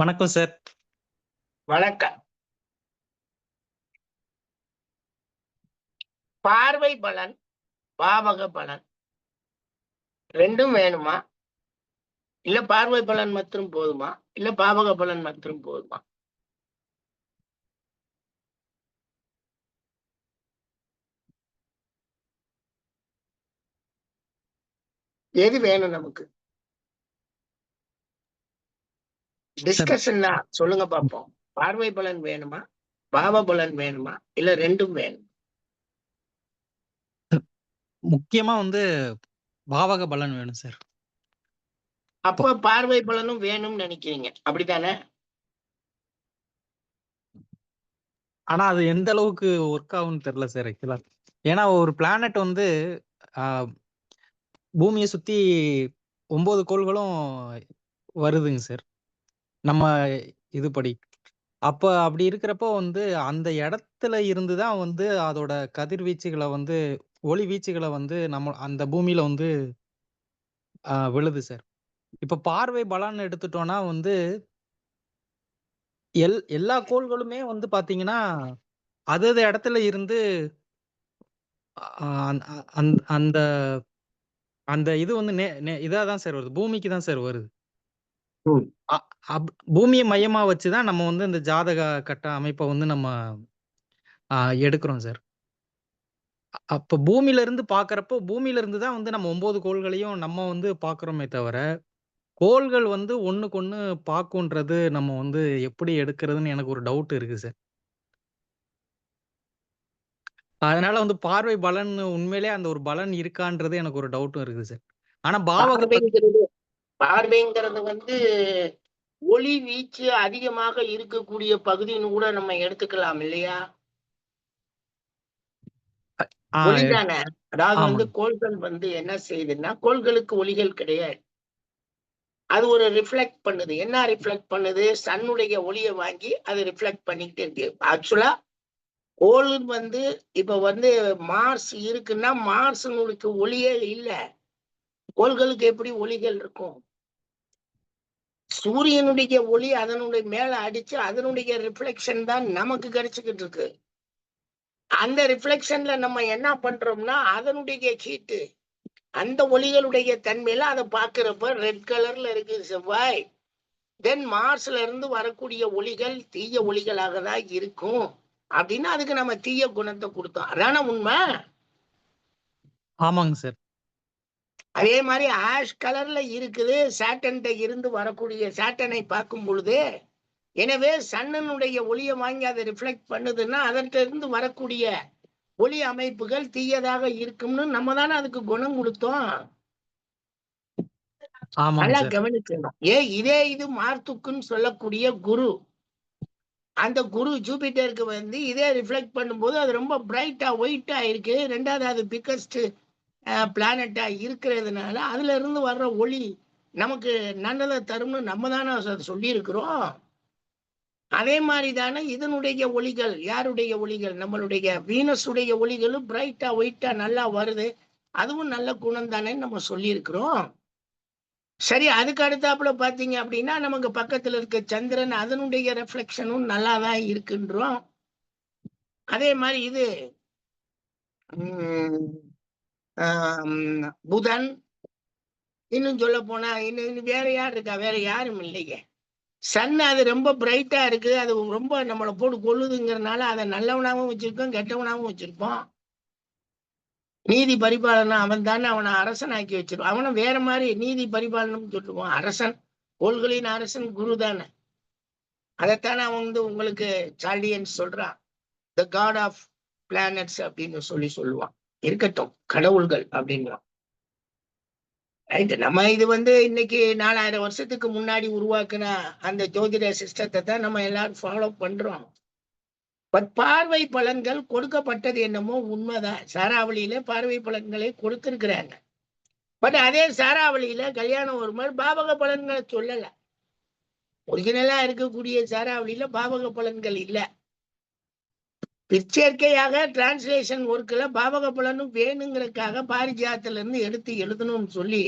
வணக்கம் சார். வணக்கம். பார்வை பலன், பாவக பலன் ரெண்டும் வேணுமா? இல்ல பார்வை பலன் மட்டும் போதுமா? இல்ல பாவக பலன் மட்டும் போதுமா? எது வேணும் நமக்கு? டிஸ்கஷன்னா சொல்லுங்க பாப்போம். பார்வை பலன் வேணுமா? பாவ பலன் வேணுமா? இல்ல ரெண்டும் வேணும்? முக்கியமா பாவக பலன் வேணும் சார். அப்ப பார்வை பலனும் வேணும்னு நினைக்கிறீங்க, அப்படித்தானே? ஆனா அது எந்த அளவுக்கு ஒர்க் ஆகும்னு தெரியல சார் ஆக்சுவலா. ஏன்னா ஒரு பிளானட் ஆ பூமிய சுத்தி 9 கோள்களும் வருதுங்க சார். நம்ம இதுபடி. அப்படி இருக்கிறப்போ அந்த இடத்துல இருந்து தான் அதோட கதிர்வீச்சுகள ஒளி வீச்சுகள நம்ம அந்த பூமியில விழுது சார். இப்ப பார்வை பலன்னு எடுத்துட்டோம்னா எல்லா கோள்களுமே பார்த்தீங்கன்னா, அதது இடத்துல இருந்து அ அந் அந் அந்த அந்த இது நே நே இதா தான் சார் வருது. பூமிக்கு தான் சார் வருது. ம். அ அப் பூமிய மையமா வச்சு தான் நம்ம இந்த ஜாதக கட்ட அமைப்ப நம்ம அ எடுக்கிறோம் சார். அப்ப பூமியிலிருந்து பார்க்கிறப்போ, பூமியிலிருந்து தான் நம்ம 9 கோள்களையும் நம்ம பார்க்கிறோமே தவிர, கோள்கள் ஒண்ணுக்கு ஒண்ணு பார்க்கும்ன்றது நம்ம எப்படி எடுக்கிறதுன்னு எனக்கு ஒரு டவுட் இருக்கு சார். அதனால பார்வை பலன் உண்மையிலேயே அந்த ஒரு பலன் இருக்கான்றது எனக்கு ஒரு டவுட்டும் இருக்குது சார். ஆனா பார்வைங்கிறது ஒளி வீச்சு அதிகமாக இருக்கக்கூடிய பகுதின்னு கூட நம்ம எடுத்துக்கலாம் இல்லையா? ஒளிதானே. அதாவது கோள்கள் என்ன செய்யுதுன்னா, கோள்களுக்கு ஒளிகள் கிடையாது. அது ஒரு ரிஃப்ளெக்ட் பண்ணுது. என்ன ரிஃப்ளெக்ட் பண்ணுது? சன்னுடைய ஒளிய வாங்கி அது ரிஃப்ளெக்ட் பண்ணிக்கிட்டே இருக்கு. ஆக்சுவலா கோள் இப்ப மார்ஸ் இருக்குன்னா, மார்ஸ்னுக்கு ஒளியே இல்ல. கோள்களுக்கு எப்படி ஒளிகள் இருக்கும்? சூரியனுடைய ஒளி அதனுடைய மேல அடிச்சு அதனுடைய ரிஃப்ளெக்ஷன் தான் நமக்கு கிடைச்சுக்கிட்டு இருக்கு. அந்த ரிஃப்ளெக்ஷன்ல நம்ம என்ன பண்றோம்னா, அதனுடைய ஹீட்டு அந்த ஒளிகளுடைய தன்மையில அதை பார்க்கிறப்ப ரெட் கலர்ல இருக்கு செவ்வாய். தென் மார்ஸ்ல இருந்து வரக்கூடிய ஒளிகள் தீய ஒளிகளாக தான் இருக்கும் அப்படின்னு அதுக்கு நம்ம தீய குணத்தை கொடுத்தோம். அதான உண்மை. ஆமாங்க சார். அதே மாதிரி ஆஷ் கலர்ல இருக்குது சாட்டன்ட்ட இருந்து வரக்கூடிய சாட்டனை பார்க்கும் பொழுது, எனவே சன்னனுடைய ஒளியை வாங்கி அதை ரிஃப்ளெக்ட் பண்ணுதுன்னா அதற்கு இருந்து வரக்கூடிய ஒளி அமைப்புகள் தீயதாக இருக்கும்னு நம்ம தானே அதுக்கு குணம் கொடுத்தோம். நல்லா கவனிக்கணும். இது மார்த்துக்குன்னு சொல்லக்கூடிய குரு. அந்த குரு ஜூபிட்டருக்கு இதே ரிஃப்ளெக்ட் பண்ணும்போது அது ரொம்ப பிரைட்டா ஒயிட்டா இருக்கு. ரெண்டாவது அது பிக்கஸ்ட் பிளானட்டா இருக்கிறதுனால அதுல இருந்து வர்ற ஒளி நமக்கு நல்லதை தரும்னு நம்ம தானே சொல்லி இருக்கிறோம். அதே மாதிரி தானே இதனுடைய ஒளிகள், யாருடைய ஒளிகள்? நம்மளுடைய வீனஸுடைய ஒளிகளும் பிரைட்டா ஒயிட்டா நல்லா வருது. அதுவும் நல்ல குணம் தானே நம்ம சொல்லி இருக்கிறோம். சரி, அதுக்கு அடுத்தாப்புல பாத்தீங்க அப்படின்னா நமக்கு பக்கத்துல இருக்க சந்திரன் அதனுடைய ரெஃப்ளெக்ஷனும் நல்லா தான் இருக்குன்றோம். அதே மாதிரி இது புதன், இன்னும் சொல்ல போனா இன்னும் வேற யார் இருக்கா? வேற யாரும் இல்லைங்க. சன் அது ரொம்ப பிரைட்டா இருக்கு, அது ரொம்ப நம்மளை போட்டு கொள்ளுதுங்கிறதுனால அதை நல்லவனாகவும் வச்சிருக்கோம், கெட்டவனாகவும் வச்சிருப்போம். நீதி பரிபாலனை அவன் தானே அவனை அரசனாக்கி வச்சிருப்பான். அவனை வேற மாதிரி நீதி பரிபாலனம் சொல்லுவான். அரசன், கோள்களின் அரசன் குரு தானே. அதைத்தானே அவன் உங்களுக்கு சார்லியன்ஸ் சொல்றான், த காட் ஆஃப் பிளானட்ஸ் அப்படின்னு சொல்லுவான். இருக்கட்டும், கடவுள்கள் அப்படின்வான். ரைட். நம்ம இது இன்னைக்கு 4000 வருஷத்துக்கு முன்னாடி உருவாக்குன அந்த ஜோதிட சிஸ்டத்தை தான் நம்ம எல்லாரும் ஃபாலோ பண்றோம். பட் பார்வை பலன்கள் கொடுக்கப்பட்டது என்னமோ உண்மைதான். சாராவளியில பார்வை பலன்களை கொடுத்திருக்கிறாங்க. பட் அதே சாராவளியில கல்யாணம் ஒரு மாதிரி பாவக பலன்களை சொல்லல. ஒரிஜினலா இருக்கக்கூடிய சாராவளியில பாவக பலன்கள் இல்ல. பிற்சேர்க்கையாக டிரான்ஸ்லேஷன் ஒர்க்ல பாவக பலனும் வேணுங்கிறதுக்காக பாரிஜாத்துல இருந்து எடுத்து எழுதணும்னு சொல்லி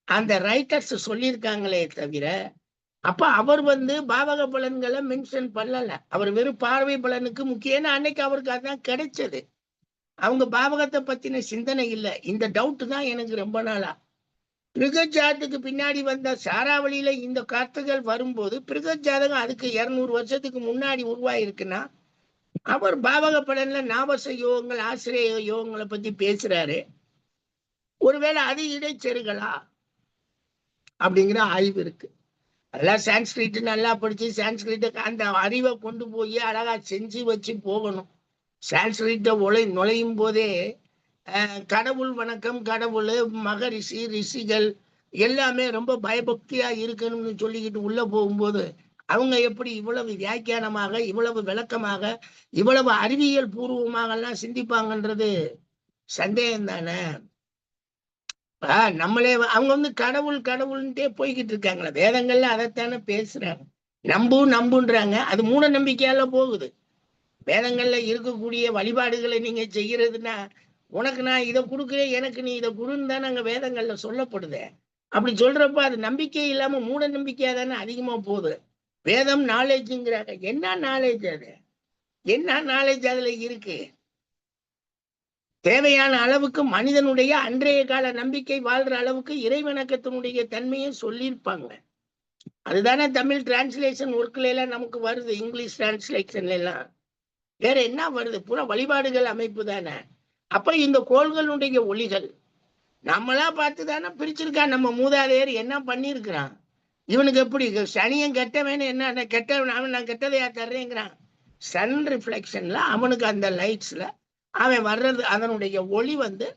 அந்த ரைட்டர்ஸ் சொல்லியிருக்காங்களே தவிர, அப்ப அவர் வந்து பாவக பலன்களை மென்ஷன் பண்ணல. அவர் வெறும் பார்வை பலனுக்கு முக்கியம். அன்னைக்கு அவருக்கு அதான் கிடைச்சது. அவங்க பாவகத்தை பத்தின சிந்தனை இல்லை. இந்த டவுட் தான் எனக்கு ரொம்ப நாளா. பிருகஜாத்துக்கு பின்னாடி வந்த சாராவளியில இந்த கருத்துகள் வரும்போது பிருகஜாதகம் அதுக்கு 200 வருஷத்துக்கு முன்னாடி உருவாயிருக்குன்னா அவர் பாவக பலன்ல நாவச யோகங்கள் ஆசிரிய யோகங்களை பத்தி பேசுறாரு. ஒருவேளை அது இடைச்செருகளா அப்படிங்கிற ஆய்வு இருக்கு. அதெல்லாம் சான்ஸ்கிரிட் நல்லா படிச்சு சான்ஸ்கிரிட்ட அந்த அறிவை கொண்டு போய் அழகா செஞ்சு வச்சு போகணும். சான்ஸ்கிரிட்ட நுழையும் போதே கடவுள் வணக்கம், கடவுள், மகரிஷி, ரிஷிகள் எல்லாமே ரொம்ப பயபக்தியா இருக்கணும்னு சொல்லிக்கிட்டு உள்ள போகும்போது அவங்க எப்படி இவ்வளவு வியாக்கியானமாக, இவ்வளவு விளக்கமாக, இவ்வளவு அறிவியல் பூர்வமாக எல்லாம் சிந்திப்பாங்கன்றது சந்தேகம் தானே. நம்மளே அவங்க வந்து கடவுள் கடவுள்ன்ட்டே போய்கிட்டு இருக்காங்களே. வேதங்கள்ல அதைத்தானே பேசுறாங்க. நம்புன்றாங்க. அது மூட நம்பிக்கையால போகுது. வேதங்கள்ல இருக்கக்கூடிய வழிபாடுகளை நீங்க செய்யறதுன்னா உனக்கு நான் இதை கொடுக்குறேன், எனக்கு நீ இதை கொடுன்னு தானே அங்க வேதங்கள்ல சொல்லப்படுது. அப்படி சொல்றப்ப அது நம்பிக்கை இல்லாம மூட நம்பிக்கையா தானே அதிகமா போகுது. வேதம் நாலேஜுங்கிறாங்க. என்ன நாலேஜ்? அது என்ன நாலேஜ் அதுல இருக்கு? தேவையான அளவுக்கு மனிதனுடைய அன்றைய கால நம்பிக்கை வாழ்ற அளவுக்கு இறைவணக்கத்தினுடைய தன்மையை சொல்லியிருப்பாங்க. அதுதானே தமிழ் டிரான்ஸ்லேஷன் ஒர்க்ல எல்லாம் நமக்கு வருது. இங்கிலீஷ் டிரான்ஸ்லேஷன்ல எல்லாம் வேற என்ன வருது? பூரா வழிபாடுகள் அமைப்பு தானே. அப்ப இந்த கோள்களுடைய ஒளிகள் நம்மளா பார்த்து தானே பிரிச்சிருக்கா. நம்ம மூதாதையர் என்ன பண்ணிருக்கிறான்? இவனுக்கு எப்படி சனியன் கெட்டவன் என்ன கெட்டவன் அவன் நான் கெட்டதையா தர்றேங்கிறான். சன் ரிஃப்ளெக்ஷன்ல அவனுக்கு அந்த லைட்ஸ்ல அவன் வர்றது அதனுடைய ஒளி வந்து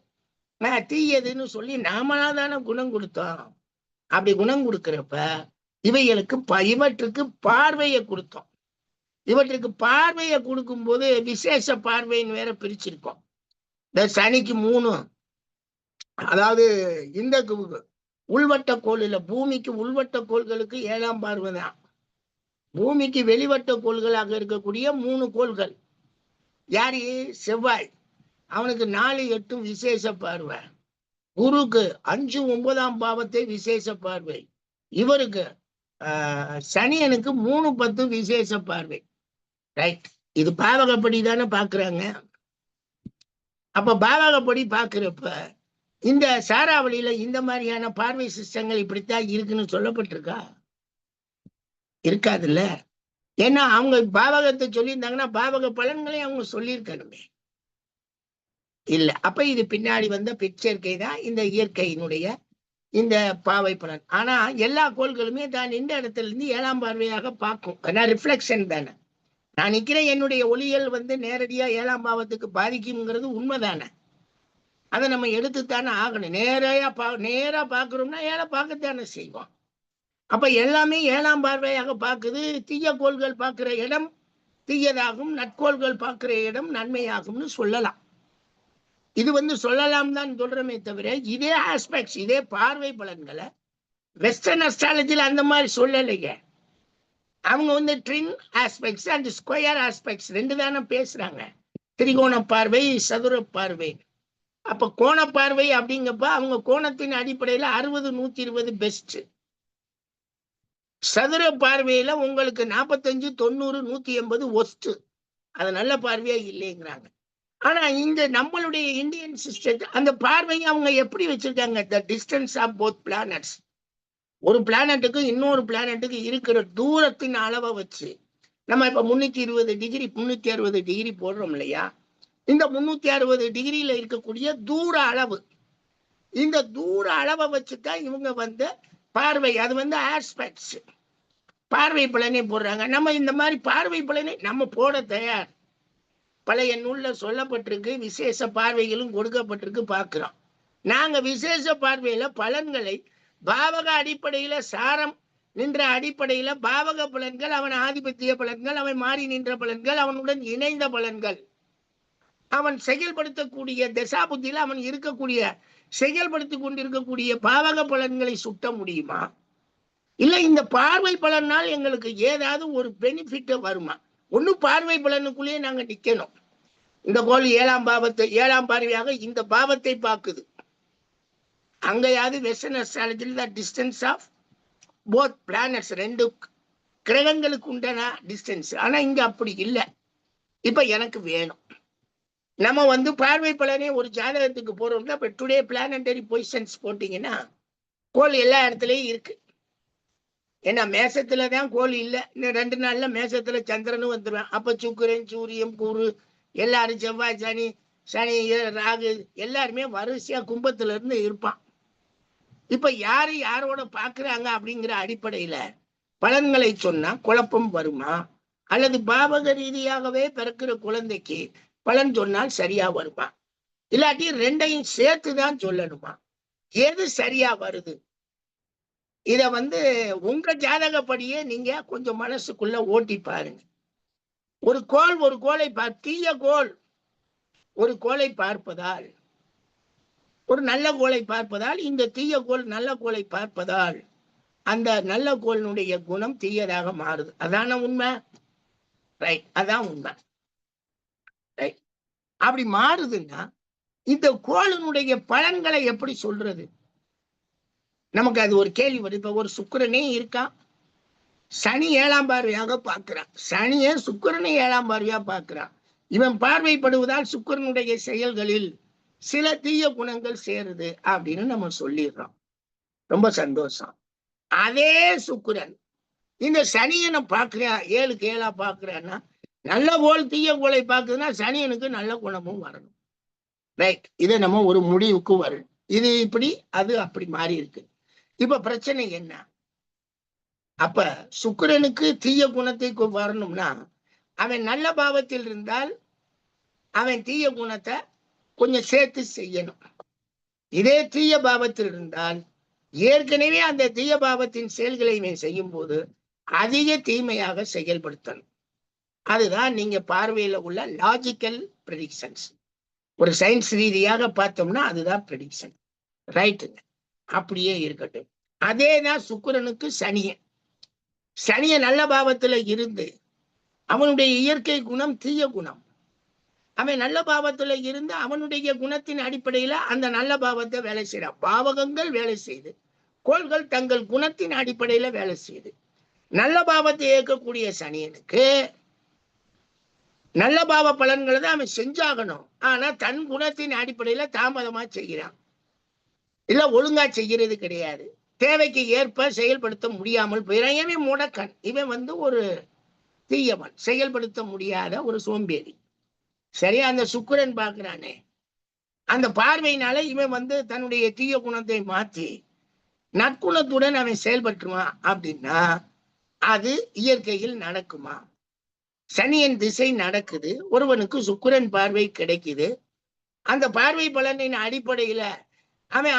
தீயதுன்னு சொல்லி நாமளா தானே குணம் கொடுத்தோம். அப்படி குணம் கொடுக்கிறப்ப இவற்றுக்கு பார்வையை கொடுத்தோம். இவற்றுக்கு பார்வையை கொடுக்கும் போது விசேஷ பார்வைன்னு வேற பிரிச்சிருக்கோம். இந்த சனிக்கு 3, அதாவது இந்த உள்வட்ட கோள் இல்ல, பூமிக்கு உள்வட்ட கோள்களுக்கு 7ஆம் பார்வை தான். பூமிக்கு வெளிவட்ட கோள்களாக இருக்கக்கூடிய 3 கோள்கள் யாரு? செவ்வாய், அவனுக்கு 4, 8 விசேஷ பார்வை. குருக்கு 5, 9ஆம் பாவத்தை விசேஷ பார்வை. இவருக்கு சனியனுக்கு 3, 10 விசேஷ பார்வை. ரைட். இது பாவகப்படி தானே பாக்குறாங்க. அப்ப பாவகப்படி பாக்குறப்ப இந்த சாராவளியில இந்த மாதிரியான பார்வை சிஸ்டங்கள் இப்படித்தான் இருக்குன்னு சொல்லப்பட்டிருக்கா? இருக்காதுல்ல. ஏன்னா அவங்க பாவகத்தை சொல்லியிருந்தாங்கன்னா பாவக பலன்களையும் அவங்க சொல்லியிருக்கணுமே. இல்ல. அப்ப இது பின்னாடி வந்த பிற்சேர்க்கை தான் இந்த இயற்கையினுடைய இந்த பாவை பலன். ஆனா எல்லா கோள்களுமே தான் நின்ற இடத்துல இருந்து 7ஆம் பார்வையாக பார்க்கும். ஏன்னா ரிஃப்ளெக்ஷன் தானே. நான் நிக்கிறேன், என்னுடைய ஒளியல் வந்து நேரடியா 7ஆம் பாவத்துக்கு பாதிக்கும்ங்கிறது உண்மைதானே. அதை நம்ம எடுத்துத்தானே ஆகணும். நேரா பாக்குறோம்னா 7 பார்க்கத்தானே செய்வோம். அப்ப எல்லாமே 7ஆம் பார்வையாக பார்க்குது. தீய கோள்கள் பார்க்கிற இடம் தீயதாகும், நட்கோள்கள் பார்க்கிற இடம் நன்மையாகும்னு சொல்லலாம். இது வந்து சொல்லலாம் தான் சொல்றமே தவிர இதே ஆஸ்பெக்ட்ஸ், இதே பார்வை பலன்களை வெஸ்டர்ன் அஸ்ட்ராலஜில அந்த மாதிரி சொல்லலைங்க. அவங்க வந்து ட்ரின் ஆஸ்பெக்ட்ஸ் அண்ட் ஸ்கொயர் ஆஸ்பெக்ட்ஸ் 2 தானே பேசுறாங்க. திரிகோண பார்வை, சதுர பார்வை. அப்ப கோண பார்வை அப்படிங்கப்ப அவங்க கோணத்தின் அடிப்படையில 60, 120 பெஸ்ட். சதுர பார்வையில உங்களுக்கு 45, 90, 180 ஒஸ்ட். அது நல்ல பார்வையா இல்லைங்கிறாங்க. ஆனா இந்த நம்மளுடைய இந்தியன் சிஸ்டம் அந்த பார்வையை அவங்க எப்படி வச்சிருக்காங்க? The distance of both planets. ஒரு பிளானட்டுக்கு இன்னொரு பிளானட்டுக்கு இருக்கிற தூரத்தின் அளவை வச்சு நம்ம இப்ப 320 டிகிரி 360 டிகிரி போடுறோம் இல்லையா? இந்த 360 டிகிரியில இருக்கக்கூடிய தூர அளவு, இந்த தூர அளவை வச்சுதான் இவங்க வந்து பார்வை, அது வந்து ஆஸ்பெக்ட்ஸ் பார்வை பலனை போடுறாங்க. நம்ம இந்த மாதிரி பார்வை பலனை நம்ம போட தயார். பழைய நூல்ல சொல்லப்பட்டிருக்கு, விசேஷ பார்வைகளும் கொடுக்கப்பட்டிருக்கு, பார்க்கிறோம். நாங்க விசேஷ பார்வையில பலன்களை பாவக அடிப்படையில சாரம் நின்ற அடிப்படையில பாவக பலன்கள், அவன் ஆதிபத்திய பலன்கள், அவன் மாறி நின்ற பலன்கள், அவனுடன் இணைந்த பலன்கள், அவன் செயல்படுத்தக்கூடிய தசாபுத்தியில அவன் இருக்கக்கூடிய செயல்படுத்தி கொண்டிருக்கக்கூடிய பாவக பலன்களை சுட்ட முடியுமா? இல்ல இந்த பார்வை பலனால் எங்களுக்கு ஏதாவது ஒரு பெனிஃபிட் வருமா? ஒண்ணு பார்வை பலனுக்குள்ளேயே நாங்க நிக்கணும். இந்த கோள் 7ஆம் பாவத்தை 7ஆம் பார்வையாக இந்த பாவத்தை பார்க்குது. அங்கயாவது வெஸ்டர்ன் அஸ்ட்ராலஜில டிஸ்டன்ஸ் ஆஃப் போத் பிளானட்ஸ் 2 கிரகங்களுக்கு உண்டான டிஸ்டன்ஸ். ஆனா இங்க அப்படி இல்லை. இப்ப எனக்கு வேணும், நம்ம பார்வை பலனே ஒரு ஜாதகத்துக்கு போறோம்னா இப்ப டுடே பிளானட்டரி பொசிஷன்ஸ் போட்டீங்கன்னா கோள் எல்லா இடத்துலயும் இருக்கு. ஏன்னா மேசத்துலதான் கோள் இல்லை, இன்னும் 2 நாள்ல மேசத்துல சந்திரனும் வந்துடுவேன். அப்ப சுக்கிரன் சூரியன் குரு எல்லாரும் செவ்வாய் சனி ராகு எல்லாருமே வரிசையா கும்பத்துல இருந்து இருப்பான். இப்ப யாரு யாரோட பாக்குறாங்க அப்படிங்கிற அடிப்படையில பலன்களை சொன்னா குழப்பம் வருமா, அல்லது பாவக ரீதியாகவே பிறக்கிற குழந்தைக்கு பலன் சொன்னால் சரியா வருமா, இல்லாட்டி 2ஐயும் சேர்த்துதான் சொல்லணுமா, எது சரியா வருது? இத உங்க ஜாதகப்படியே நீங்க கொஞ்சம் மனசுக்குள்ள ஓட்டி பாருங்க. ஒரு கோளை தீய கோள் ஒரு கோளை பார்ப்பதால், ஒரு நல்ல கோளை பார்ப்பதால், இந்த தீய கோள் நல்ல கோளை பார்ப்பதால் அந்த நல்ல கோளினுடைய குணம் தீயதாக மாறுது. அதான உண்மை? ரைட், அதான் உண்மை. ரைட், அப்படி மாறுதுன்னா இந்த கோளினுடைய பலன்களை எப்படி சொல்றது? நமக்கு அது ஒரு கேள்வி வருது. இப்ப ஒரு சுக்கிரனே இருக்கான், சனி 7ஆம் பார்வையாக பார்க்கிறான். சனியை சுக்கிரனை 7ஆம் பார்வையா பார்க்கிறான். இவன் பார்வைப்படுவதால் சுக்கிரனுடைய செயல்களில் சில தீய குணங்கள் சேருது அப்படின்னு நம்ம சொல்லிடுறோம். ரொம்ப சந்தோஷம். அதே சுக்கிரன் இந்த சனியனை பார்க்கிறேன், 7க்கு 7ஆ பார்க்கிறான்னா நல்ல கோள் தீய கோளை பார்க்குதுன்னா சனியனுக்கு நல்ல குணமும் வரணும். ரைட், இதை நம்ம ஒரு முடிவுக்கு வரணும். இது இப்படி அது அப்படி மாறி இருக்கு. இப்ப பிரச்சனை என்ன? அப்ப சுக்கிரனுக்கு தீய குணத்தை வரணும்னா அவன் நல்ல பாவத்தில் இருந்தால் அவன் தீய குணத்தை கொஞ்சம் சேர்த்து செய்யணும். இதே தீய பாவத்தில் இருந்தால் ஏற்கனவே அந்த தீய பாவத்தின் செயல்களை இவன் செய்யும் போது அதிக தீமையாக செயல்படுத்தணும். அதுதான் நீங்க பார்வையில உள்ள லாஜிக்கல் ப்ரெடிக்ஷன்ஸ். ஒரு சயின்ஸ் ரீதியாக பார்த்தோம்னா அதுதான் ப்ரெடிக்ஷன். ரைட்டுங்க, அப்படியே இருக்கட்டும். அதேதான் சுக்கிரனுக்கு சனிய நல்ல பாவத்துல இருந்து அவனுடைய இயற்கை குணம் தீய குணம். அவன் நல்ல பாவத்துல இருந்து அவனுடைய குணத்தின் அடிப்படையில அந்த நல்ல பாவத்தை வேலை செய்யறான். பாவகங்கள் வேலை செய்து, கோள்கள் தங்கள் குணத்தின் அடிப்படையில வேலை செய்யுது. நல்ல பாவத்தை இயக்கக்கூடிய சனியனுக்கு நல்ல பாவ பலன்களை தான் அவன் செஞ்சாகணும். ஆனா தன் குணத்தின் அடிப்படையில தாமதமா செய்கிறான், இல்ல ஒழுங்கா செய்யறது கிடையாது. தேவைக்கு ஏற்ப செயல்படுத்த முடியாமல் இவன் முடக்கன். இவன் ஒரு தீயவன், செயல்படுத்த முடியாத ஒரு சோம்பேறி. சரியா? அந்த சுக்கிரன் பார்க்கிறானே, அந்த பார்வையினால இவன் தன்னுடைய தீய குணத்தை மாற்றி நற்குணத்துடன் அவன் செயல்பட்டுருவான். அப்படின்னா அது இயற்கையில் நடக்குமா? சனியின் திசை நடக்குது, ஒருவனுக்கு சுக்கிரன் பார்வை கிடைக்குது. அந்த பார்வை பலனின் அடிப்படையில அவன்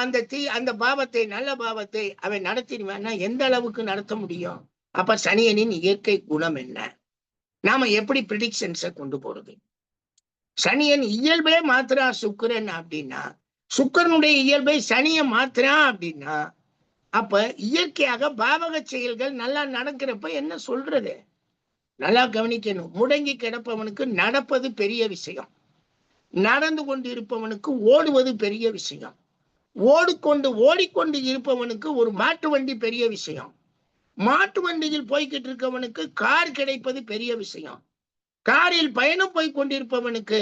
அந்த பாவத்தை நல்ல பாவத்தை அவன் நடத்திடுவான்னா எந்த அளவுக்கு நடத்த முடியும்? அப்ப சனியனின் இயற்கை குணம் என்ன? நாம எப்படி ப்ரெடிக்ஷன்ஸை கொண்டு போறது? சனியன் இயல்பே மாத்துறான் சுக்கிரன் அப்படின்னா, சுக்கிரனுடைய இயல்பை சனியை மாத்துறான் அப்படின்னா, அப்ப இயற்கையாக பாவக செயல்கள் நல்லா நடக்கிறப்ப என்ன சொல்றது? நல்லா கவனிக்கணும். முடங்கி கிடப்பவனுக்கு நடப்பது பெரிய விஷயம், நடந்து கொண்டு இருப்பவனுக்கு ஓடுவது பெரிய விஷயம், ஓடிக்கொண்டு இருப்பவனுக்கு ஒரு மாட்டு வண்டி பெரிய விஷயம், மாட்டு வண்டியில் போய்கிட்டு இருக்கவனுக்கு கார் கிடைப்பது பெரிய விஷயம், காரில் பயணம் போய் கொண்டிருப்பவனுக்கு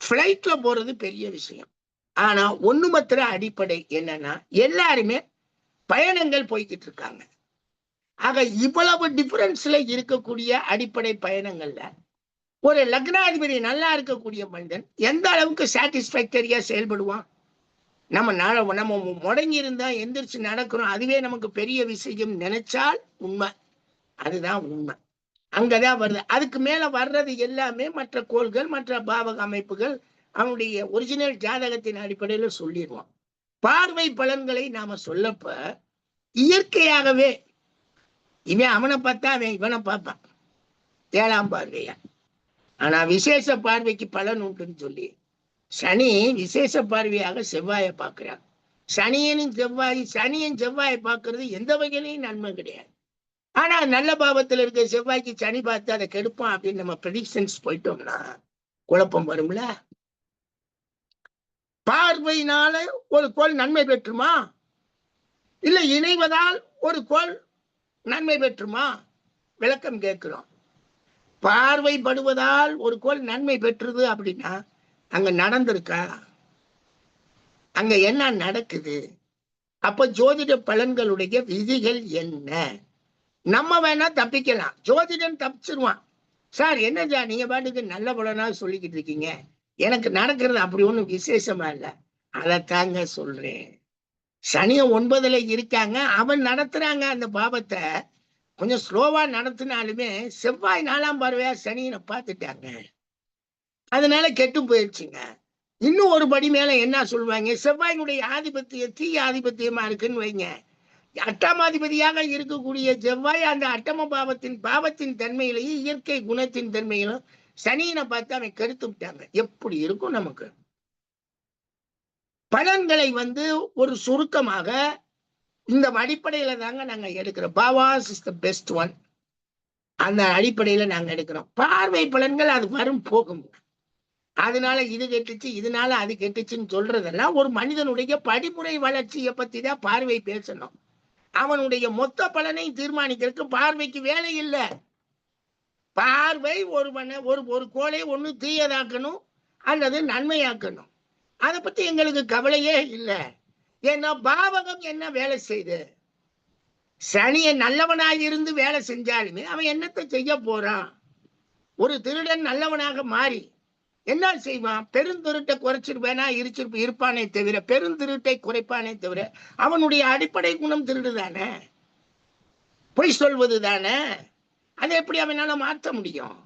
பிளைட்ல போறது பெரிய விஷயம். ஆனா ஒண்ணுமற்ற அடிப்படை என்னன்னா எல்லாருமே பயணங்கள் போய்கிட்டு இருக்காங்க. ஆக இவ்வளவு டிஃபரன்ஸ்ல இருக்கக்கூடிய அடிப்படை பயணங்கள்ல ஒரு லக்னாதிபதி நல்லா இருக்கக்கூடிய மனிதன் எந்த அளவுக்கு சாட்டிஸ்பாக்டரியா செயல்படுவான்? நம்ம முடங்கி இருந்தா எந்திரிச்சு நடக்கிறோம், அதுவே நமக்கு பெரிய விஷயம் நினைச்சால் உண்மை, அதுதான் உண்மை. அங்கதான் வருது. அதுக்கு மேல வர்றது எல்லாமே மற்ற கோள்கள் மற்ற பாவக அமைப்புகள் அவனுடைய ஒரிஜினல் ஜாதகத்தின் அடிப்படையில சொல்லிடுவான். பார்வை பலன்களை நாம சொல்லப்ப இயற்கையாகவே இவன் அவனை பார்த்தா அவன் இவனை பார்ப்பான் 7ஆம் பார்வையா. ஆனா விசேஷ பார்வைக்கு பலன் உண்டுன்னு சொல்லி சனி விசேஷ பார்வையாக செவ்வாயை பார்க்கிறான். சனியன் செவ்வாயை பார்க்கறது எந்த வகையிலையும் நன்மை கிடையாது. ஆனா நல்ல பாவத்துல இருக்க செவ்வாய்க்கு சனி பார்த்து அதை கெடுப்பான் அப்படின்னு நம்ம ப்ரெடிக்ஷன்ஸ் போயிட்டோம்னா குழப்பம் வரும்ல. பார்வையினால ஒரு கோள் நன்மை பெற்றுமா? இல்ல இணைவதால் ஒரு கோள் நன்மை பெற்றுமா? விளக்கம் கேட்கிறோம். பார்வைப்படுவதால் ஒரு கோள் நன்மை பெற்றது அப்படின்னா அங்க நடந்திருக்கா? அங்க என்ன நடக்குது? அப்ப ஜோதிட பலன்களுடைய விதிகள் என்ன? நம்ம வேணா தப்பிக்கலாம், ஜோதிடன் தப்பிச்சிருவான். சார் என்ன சார் நீங்க பாட்டுக்கு நல்ல பலனா சொல்லிக்கிட்டு இருக்கீங்க, எனக்கு நடக்கிறது அப்படி ஒண்ணும் விசேஷமா இல்ல. அதைத்தாங்க சொல்றேன். சனிய 9ல இருக்காங்க, அவன் நடத்துறாங்க அந்த பாவத்தை. கொஞ்சம் ஸ்லோவா நடத்தினாலுமே செவ்வாய் 4ஆம் பார்வையா சனியனை பார்த்துட்டாங்க, அதனால கெட்டு போயிடுச்சுங்க. இன்னும் ஒரு படி மேல என்ன சொல்லுவாங்க, செவ்வாயினுடைய ஆதிபத்தியம் தீய ஆதிபத்தியமா இருக்குன்னு வைங்க. அட்டமாதிபதியாக இருக்கக்கூடிய செவ்வாய் அந்த அட்டம பாவத்தின் தன்மையிலையும் இயற்கை குணத்தின் தன்மையிலும் சனியனை பார்த்து அவன் கெடுத்து விட்டாங்க. எப்படி இருக்கும் நமக்கு? பலன்களை ஒரு சுருக்கமாக இந்த அடிப்படையில தாங்க நாங்க எடுக்கிறோம். பாவாஸ் இஸ் த பெஸ்ட் ஒன். அந்த அடிப்படையில நாங்க எடுக்கிறோம். பார்வை பலன்கள் அது வரும் போகும். அதனால இது கெட்டுச்சு, இதனால அது கெட்டுச்சுன்னு சொல்றதெல்லாம் ஒரு மனிதனுடைய படிமுறை வளர்ச்சியை பத்தி தான் பார்வை பேசணும். அவனுடைய மொத்த பலனை தீர்மானிக்கிறதுக்கு பார்வைக்கு வேலை இல்லை. பார்வை ஒரு கோளை ஒண்ணு தீயதாக்கணும் அல்லது நன்மையாக்கணும். அதை பத்தி எங்களுக்கு கவலையே இல்லை. ஏன்னா பாவகம் என்ன வேலை செய்யுது? சனியை நல்லவனாக இருந்து வேலை செஞ்சாலுமே அவன் என்னத்தை செய்ய போறான்? ஒரு திருடன் நல்லவனாக மாறி என்ன செய்வான்? பெருந்திருட்டை குறைச்சிருப்பானா இருப்பானே தவிர, பெருந்திருட்டை குறைப்பானே தவிர அவனுடைய அடிப்படை குணம் திருடுதானே, பொய் சொல்வது தானே. அதை எப்படி அவனால மாற்ற முடியும்?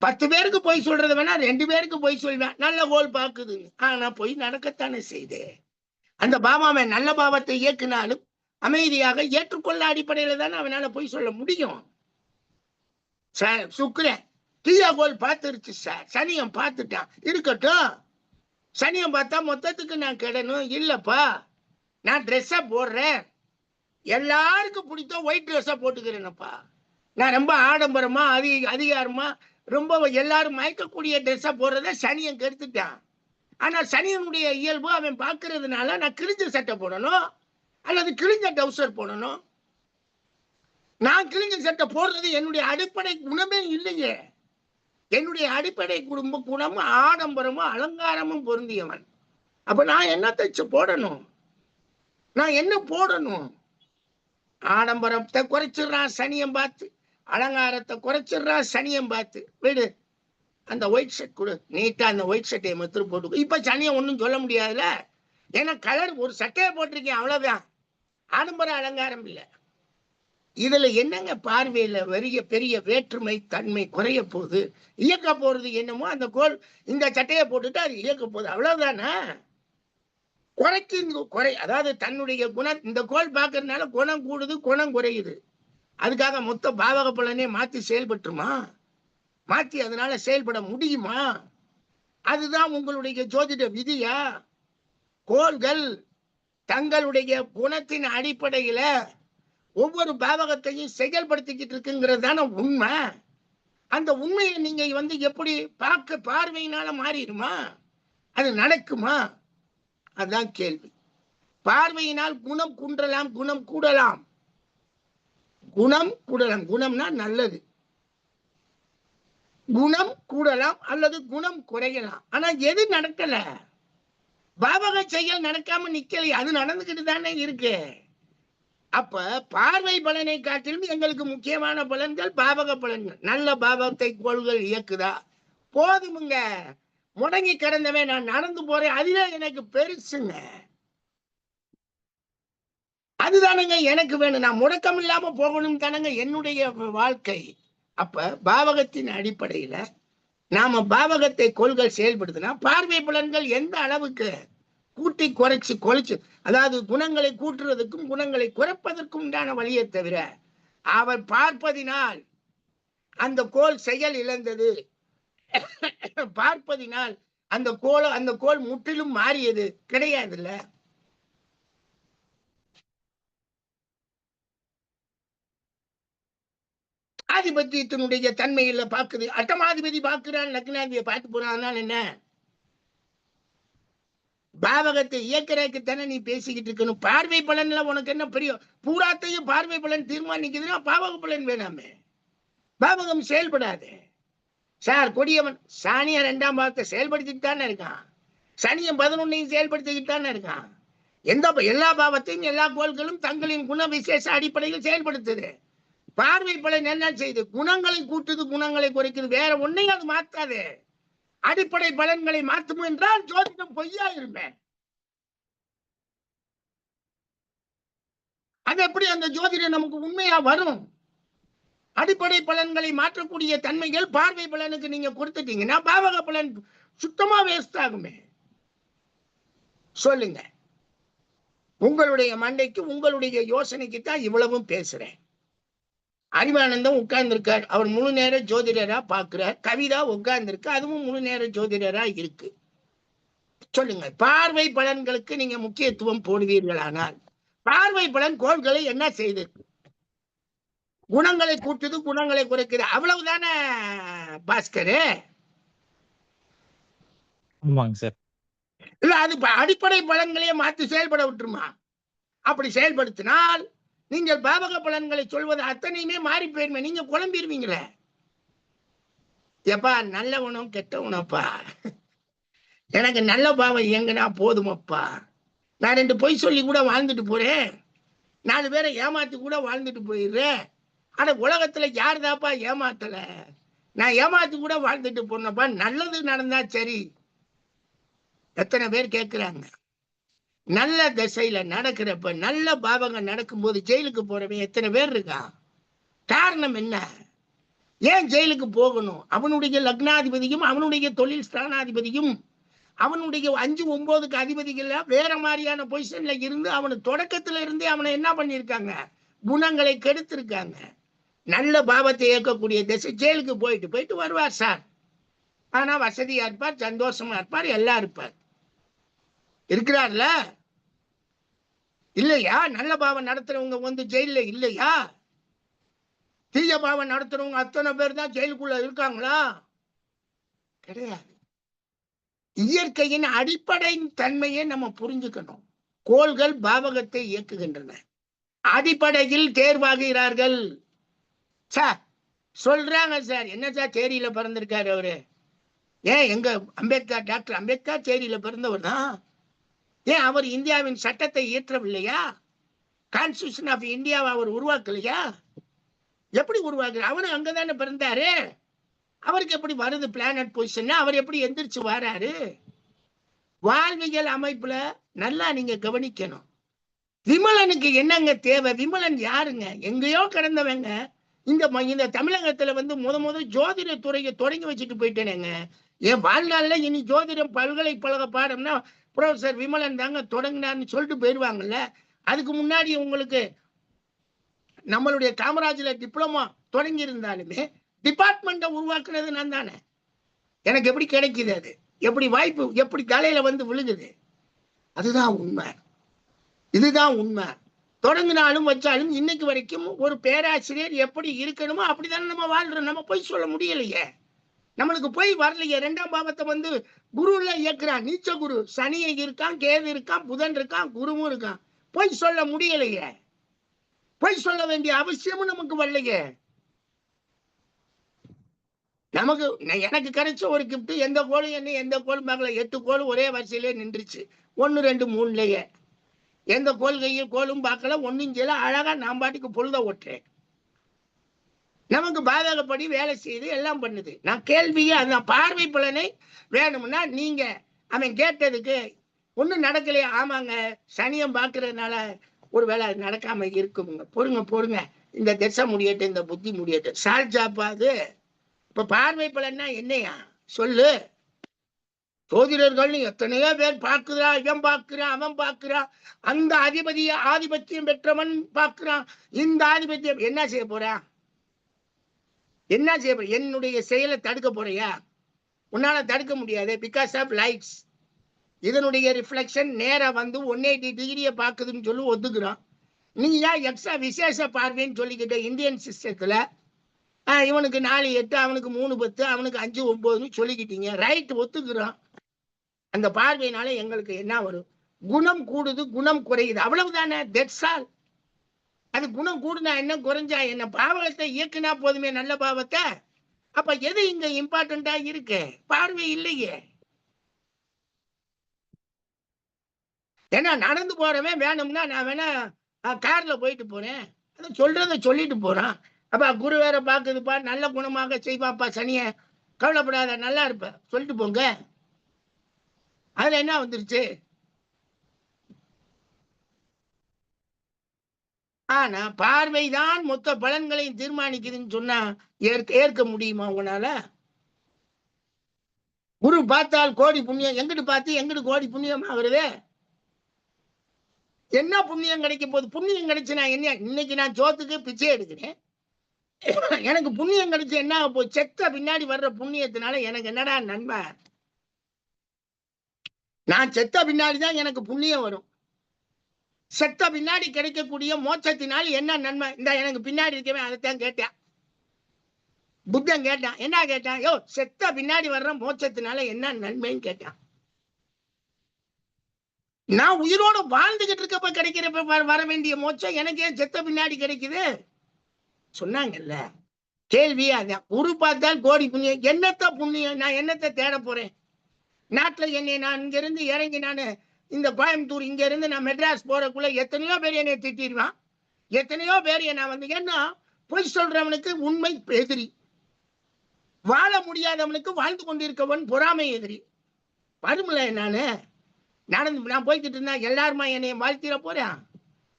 10 பேருக்கு பொய் சொல்றது வேணா 2 பேருக்கு பொய் சொல்வேன், நல்ல கோல் பாக்குது. ஆனா பொய் நடக்கத்தானே செய்து. அந்த பாபாவை நல்ல பாவத்தை இயக்குனாலும் அமைதியாக ஏற்றுக்கொள்ள அடிப்படையில தானே அவனால பொய் சொல்ல முடியும். சார் சுக்கிரன் தீயா கோல் பார்த்துருச்சு சார், சனியம் பார்த்துட்டான், இருக்கட்டும். சனியம் பார்த்தா மொத்தத்துக்கு நான் கெடணும் இல்லப்பா. நான் ட்ரெஸ்ஸா போடுறேன், எல்லாருக்கும் பிடித்த ஒயிட் ட்ரெஸ்ஸா போட்டுக்கிறேனப்பா. நான் ரொம்ப ஆடம்பரமா அதிகாரமா ரொம்ப எல்லாரும் மயக்கக்கூடிய ட்ரெஸ்ஸா போடுறத சனியன் கெடுத்துட்டான். ஆனா சனியனுடைய இயல்பு அவன் பார்க்கறதுனால நான் கிழிஞ்ச சட்டை போடணும் அல்லது கிழிஞ்ச டவுசர் போடணும். நான் கிழிஞ்ச சட்டை போடுறது என்னுடைய அடிப்படை குணமே இல்லையே. என்னுடைய அடிப்படை குணமும் ஆடம்பரமும் அலங்காரமும் பொருந்தியவன். அப்ப நான் என்ன தைச்சு போடணும்? நான் என்ன போடணும்? ஆடம்பரத்தை குறைச்சிடுறான் சனியம் பார்த்து, அலங்காரத்தை குறைச்சிடுறான் சனியம் பார்த்து. விடு, அந்த ஒயிட் ஷர்ட் கொடு, நீட்டா அந்த ஒயிட் ஷர்ட்டை மத்திர போட்டு. இப்ப சனியம் ஒன்றும் சொல்ல முடியாதுல்ல, ஏன்னா கலர் ஒரு சட்டையை போட்டிருக்கேன் அவ்வளவுதான், ஆடம்பர அலங்காரம் இல்லை. இதுல என்னங்க பார்வையில பெரிய வேற்றுமை தன்மை குறைய போகுது? இயக்க போறது என்னமோ அந்த கோல் இந்த சட்டையை போட்டுட்டு அது இயக்க போகுது, அவ்வளவுதானே. குறை அதாவது தன்னுடைய குணம் இந்த கோல் பார்க்கறதுனால குணம் கூடுது குணம் குறையுது. அதுக்காக மொத்த பாவக பலனே மாத்தி செயல்பட்டுமா? மாத்தி அதனால செயல்பட முடியுமா? அதுதான் உங்களுடைய ஜோதிட விதியா? கோள்கள் தங்களுடைய குணத்தின் அடிப்படையில ஒவ்வொரு பாவகத்தையும் செயல்படுத்திக்கிட்டு இருக்குங்கிறது தானே உண்மை. அந்த உண்மையை நீங்க எப்படி பார்வையினால மாறிடுமா? அது நடக்குமா? அதுதான் கேள்வி. பார்வையினால் குணம் குன்றலாம், குணம் கூடலாம். குணம் கூடலாம், குணம்னா நல்லது. குணம் கூடலாம் அல்லது குணம் குறையலாம். ஆனா எது நடக்கல? பாவக செயல் நடக்காம நிக்கல, அது நடந்துகிட்டு தானே இருக்கு. அப்ப பார்வை பலனை காட்டிலும் எங்களுக்கு முக்கியமான பலன்கள் பாவக பலன்கள். நல்ல பாவத்தை கோள்கள் இயக்குதா போதுமுங்க. முடங்கி கிடந்தவன் நான் நடந்து போறேன், அதுல எனக்கு பெருசுங்க. அதுதானுங்க எனக்கு வேணும். நான் முடக்கம் இல்லாம போகணும் தானங்க என்னுடைய வாழ்க்கை. அப்ப பாவகத்தின் அடிப்படையில நாம பாவகத்தை கோள்கள் செயல்படுத்தினா பார்வை பலன்கள் எந்த அளவுக்கு கூட்டி குறைச்சு அதாவது குணங்களை கூட்டுறதுக்கும் குணங்களை குறைப்பதற்கும் உண்டான வழியை தவிர அவர் பார்ப்பதினால் அந்த கோள் செயல் இழந்தது, பார்ப்பதினால் அந்த கோள் முற்றிலும் மாறியது கிடையாதுல்ல. ஆதிபத்தியத்தினுடைய தன்மையில பாக்குது. அட்டமாதிபதி பாக்குறான், லக்னாதிபதியை பார்த்து போறான் என்ன? பாவகத்தை இயக்கிறதுக்கு தானே நீ பேசிக்கிட்டு இருக்கணும். பார்வை பலன்ல உனக்கு என்ன பெரிய பூராத்தையும் பார்வை பலன் தீர்மானிக்குதுன்னா பாவக பலன் வேணாமே, பாவகம் செயல்படாது. சார் கொடியவன் சனிய 2ஆம் பாவத்தை செயல்படுத்திட்டு தானே இருக்கான், சனியும் 11ஐயும் செயல்படுத்திக்கிட்டு தானே இருக்கான். எல்லா பாவத்தையும் எல்லா கோள்களும் தங்களின் குண விசேஷ அடிப்படையில் செயல்படுத்துது. பார்வை பலன் என்ன செய்யுது? குணங்களை கூட்டுது, குணங்களை குறைக்குது, வேற ஒன்னையும் அது மாத்தாது. அடிப்படை பலன்களை மாற்றும் என்றால் ஜோதிடம் பொய்யா இருப்பேன். அது எப்படி அந்த ஜோதிடம் நமக்கு உண்மையா வரும்? அடிப்படை பலன்களை மாற்றக்கூடிய தன்மைகள் பார்வை பலனுக்கு நீங்க கொடுத்துட்டீங்கன்னா பாவக பலன் சுத்தமா வேஸ்ட் ஆகுமே. சொல்லுங்க, உங்களுடைய மண்டைக்கு உங்களுடைய யோசனைக்கு தான் இவ்வளவும் பேசுறேன். அறிவானந்தம் உட்கார்ந்து இருக்கார், அவர் முழு நேர ஜோதிடரா பாக்குறார். கவிதா உட்கார்ந்து இருக்கு, அதுவும் முழு நேர ஜோதிடரா இருக்கு. சொல்லுங்க, பார்வை பலன்களுக்கு நீங்க முக்கியத்துவம் போடுவீர்களானால் பார்வை பலன் கோள்களை என்ன செய்து? குணங்களை கூட்டுது, குணங்களை குறைக்குது, அவ்வளவுதானே பாஸ்கர்? ஆமாங்க சார். இல்ல அது அடிப்படை பலன்களையே மாற்றி செயல்பட விட்டுருமா? அப்படி செயல்படுத்தினால் நீங்கள் பாவக பலன்களை சொல்வது அத்தனையுமே மாறி போயிருமே, நீங்க குழம்பிடுவீங்களே. எப்பா நல்லவனும் கெட்டவனப்பா, எனக்கு நல்ல பாவம் எங்கன்னா போதுமப்பா. நான் 2 பொய் சொல்லி கூட வாழ்ந்துட்டு போறேன், 4 பேரை ஏமாத்தி கூட வாழ்ந்துட்டு போயிடுறேன். ஆனா உலகத்துல யாருதாப்பா ஏமாத்தல? நான் ஏமாத்தி கூட வாழ்ந்துட்டு போனப்பா, நல்லது நடந்தா சரி. எத்தனை பேர் கேட்கிறாங்க? நல்ல திசையில நடக்கிறப்ப, நல்ல பாவங்கள் நடக்கும்போது ஜெயிலுக்கு போறவன் எத்தனை பேர் இருக்கான்? காரணம் என்ன? ஏன் ஜெயிலுக்கு போகணும்? அவனுடைய லக்னாதிபதியும் அவனுடைய தொழில் ஸ்தானாதிபதியும் அவனுடைய 5, 9க்கு அதிபதிகள் வேற மாதிரியான பொசிஷன்ல இருந்து அவனு தொடக்கத்துல இருந்தே அவனை என்ன பண்ணிருக்காங்க? குணங்களை கெடுத்திருக்காங்க. நல்ல பாவத்தை இயக்கக்கூடிய திசை ஜெயிலுக்கு போயிட்டு வருவார் சார். ஆனா வசதியா இருப்பார், சந்தோஷமா இருப்பார், எல்லாம் இருப்பார். இருக்கிறார்ல இல்லையா? நல்ல பாவம் நடத்துறவங்க வந்து ஜெயில இல்லையா? தீய பாவம் நடத்துறவங்க அத்தனை பேர் தான் ஜெயிலுக்குள்ள இருக்காங்களா? கிடையாது. இயற்கையின் அடிப்படை தன்மையை நம்ம புரிஞ்சுக்கணும். கோள்கள் பாவகத்தை இயக்குகின்றன, அடிப்படையில் தேர்வாகிறார்கள். சார் சொல்றாங்க சார், என்ன சார் சேரியில பிறந்திருக்காரு அவரு? ஏன் எங்க அம்பேத்கர், டாக்டர் அம்பேத்கர் சேரியில பிறந்தவர் தான். ஏன் அவர் இந்தியாவின் சட்டத்தை இயற்றவில்லையா? கான்ஸ்டிடியூஷன் ஆஃப் இந்தியாவை அவர் உருவாக்கலையா? எப்படி உருவாக்குற? அவரு அங்கதானே பிறந்தாரு. அவருக்கு எப்படி வருது பிளானட் பொசிஷன்? அவர் எப்படி எந்திரிச்சு வராரு? வாழ்வியல் அமைப்புல நல்லா நீங்க கவனிக்கணும். விமலனுக்கு என்னங்க தேவை? விமலன் யாருங்க? எங்கேயோ கிடந்தவங்க. இந்த தமிழகத்துல வந்து முத ஜோதிட துறையை தொடங்கி வச்சுட்டு போயிட்டேனேங்க. என் வாழ்நாள்ல இனி ஜோதிடம் பல்கலைக்கழக பாடம்னா ப்ரொஃபசர் விமலன் தாங்க தொடங்கினார்னு சொல்லிட்டு போயிடுவாங்கல்ல. அதுக்கு முன்னாடி உங்களுக்கு நம்மளுடைய காமராஜ்ல டிப்ளமா தொடங்கி இருந்தாலுமே டிபார்ட்மெண்ட்டை உருவாக்குறது நான் தானே. எனக்கு எப்படி கிடைக்குது? அது எப்படி வாய்ப்பு எப்படி தலையில வந்து விழுகுது? அதுதான் உண்மை, இதுதான் உண்மை. தொடங்கினாலும் வச்சாலும் இன்னைக்கு வரைக்கும் ஒரு பேராசிரியர் எப்படி இருக்கணுமோ அப்படித்தானே நம்ம வாழ்றோம். நம்ம போய் சொல்ல முடியலையே, நம்மளுக்கு போய் வரலையே. 2ஆம் பாவத்தை வந்து குருல இயக்குறான், நீச்ச குரு. சனியை இருக்கான், கேது இருக்கான், புதன் இருக்கான், குருவும் இருக்கான். போய் சொல்ல முடியலையே, போய் சொல்ல வேண்டிய அவசியமும் நமக்கு வரலையே. நமக்கு எனக்கு கிடைச்ச ஒரு கிஃப்ட், எந்த கோளும் என்ன எந்த கோளும் பார்க்கல. 8 கோள் ஒரே வரிசையிலே நின்றுச்சு, 1, 2, 3லயே. எந்த கோள்கையும் கோளும் பார்க்கல, ஒன்னும் செய்யல. அழகா நான் பாட்டுக்கு பொழுத ஓட்டுறேன். நமக்கு பாதகப்படி வேலை செய்து எல்லாம் பண்ணுது. நான் கேள்வியே அதுதான். பார்வை பலனை வேணும்னா நீங்க அவன் கேட்டதுக்கு ஒன்னும் நடக்கலையா? ஆமாங்க, சனியம் பார்க்கறதுனால ஒரு வேலை நடக்காம இருக்குங்க. பொறுங்க, இந்த திசை முடியட்டும், இந்த புத்தி முடியட்டும். சால்ஜாப்பாது. இப்ப பார்வை பலன்னா என்னையா சொல்லு? ஜோதிடர்கள் எத்தனையோ பேர் பார்க்குறான், இவன் பார்க்கிறான், அவன் பார்க்கிறான். அந்த ஆதிபத்தியம் பெற்றவன் பார்க்கிறான். இந்த ஆதிபத்தியம் என்ன செய்ய போறான்? என்ன செய்ய போற? என்னுடைய செயலை தடுக்க போறியா? உன்னால தடுக்க முடியாது. Because of lights. இதனுடைய ரிஃப்ளெக்ஷன் நேரா வந்து 180 டிகிரியை பார்க்குதுன்னு சொல்லி ஒத்துக்கிறான். நீ ஏன் எக்ஸ்ட்ரா விசேஷ பார்வைன்னு சொல்லிக்கிட்ட இந்தியன் சிஸ்டத்துல? இவனுக்கு 4, 8, அவனுக்கு 3, 10, அவனுக்கு 5, 9ன்னு சொல்லிக்கிட்டீங்க. ரைட், ஒத்துக்கிறான். அந்த பார்வையினால எங்களுக்கு என்ன வரும்? குணம் கூடுது, குணம் குறையுது, அவ்வளவுதானே. That's all. அது குணம் கூடுனா என்ன, குறைஞ்சா என்ன? பாவகத்தை இயக்குனா போதுமே, நல்ல பாவத்தை. அப்ப எது இங்க இம்பார்ட்டண்டா இருக்கு? பார்வை இல்லையே. ஏன்னா நடந்து போறவன் வேணும்னா நான் வேணா கார்ல போயிட்டு போறேன், அதை சொல்றத சொல்லிட்டு போறான். அப்ப குரு வேற பாக்குதுப்பா, நல்ல குணமாக செய்வாப்பா சனிய, கவலைப்படாத நல்லா இருப்ப சொல்லிட்டு போங்க. அதுல என்ன வந்துருச்சு? ஆனா பார்வைதான் மொத்த பலன்களையும் தீர்மானிக்குதுன்னு சொன்னா ஏற்க முடியுமா உங்களால? குரு பார்த்தால் கோடி புண்ணியம், எங்கிட்டு பார்த்து எங்கிட்டு கோடி புண்ணியம் ஆகுறது? என்ன புண்ணியம் கிடைக்க போகுது? புண்ணியம் கிடைச்சுனா என்ன? இன்னைக்கு நான் சோத்துக்கு பிச்சை எடுக்கிறேன், எனக்கு புண்ணியம் கிடைச்சு என்ன ஆக போகுது? செத்த பின்னாடி வர்ற புண்ணியத்தினால எனக்கு என்னடா நன்மை? நான் செத்த பின்னாடிதான் எனக்கு புண்ணியம் வரும். செத்த பின்னாடி கிடைக்கக்கூடிய மோட்சத்தினால் என்ன நன்மை? இந்த எனக்கு பின்னாடி இருக்கவே அதைத்தான் கேட்டேன். புத்தன் கேட்டான். என்ன கேட்டான்? யோ, செத்த பின்னாடி வர்ற மோட்சத்தினால என்ன நன்மைன்னு கேட்டான். நான் உயிரோட வாழ்ந்துகிட்டு இருக்கப்ப கிடைக்கிறப்ப வர வேண்டிய மோட்சம் எனக்கு ஏன் செத்த பின்னாடி கிடைக்குது? சொன்னாங்கல்ல. கேள்வி அதான். குரு பார்த்தால் கோடி புண்ணியம். என்னத்த புண்ணியம்? நான் என்னத்தை தேட போறேன்? நாட்டுல என்னை நான் இங்க இருந்து இறங்கி நான் இந்த கோயம்புத்தூர் இங்க இருந்து நான் மெட்ராஸ் போறக்குள்ள எத்தனையோ பேர் என்னை திட்டிடுவான். எத்தனையோ பேர் என்ன வந்து, ஏன்னா பொய் சொல்றவனுக்கு உண்மை எதிரி, வாழ முடியாதவனுக்கு வாழ்ந்து கொண்டிருக்கவன் பொறாமை எதிரி. வரும்ல. நான் போய்கிட்டு இருந்தா எல்லாருமா என்னை வாழ்த்திட போறேன்?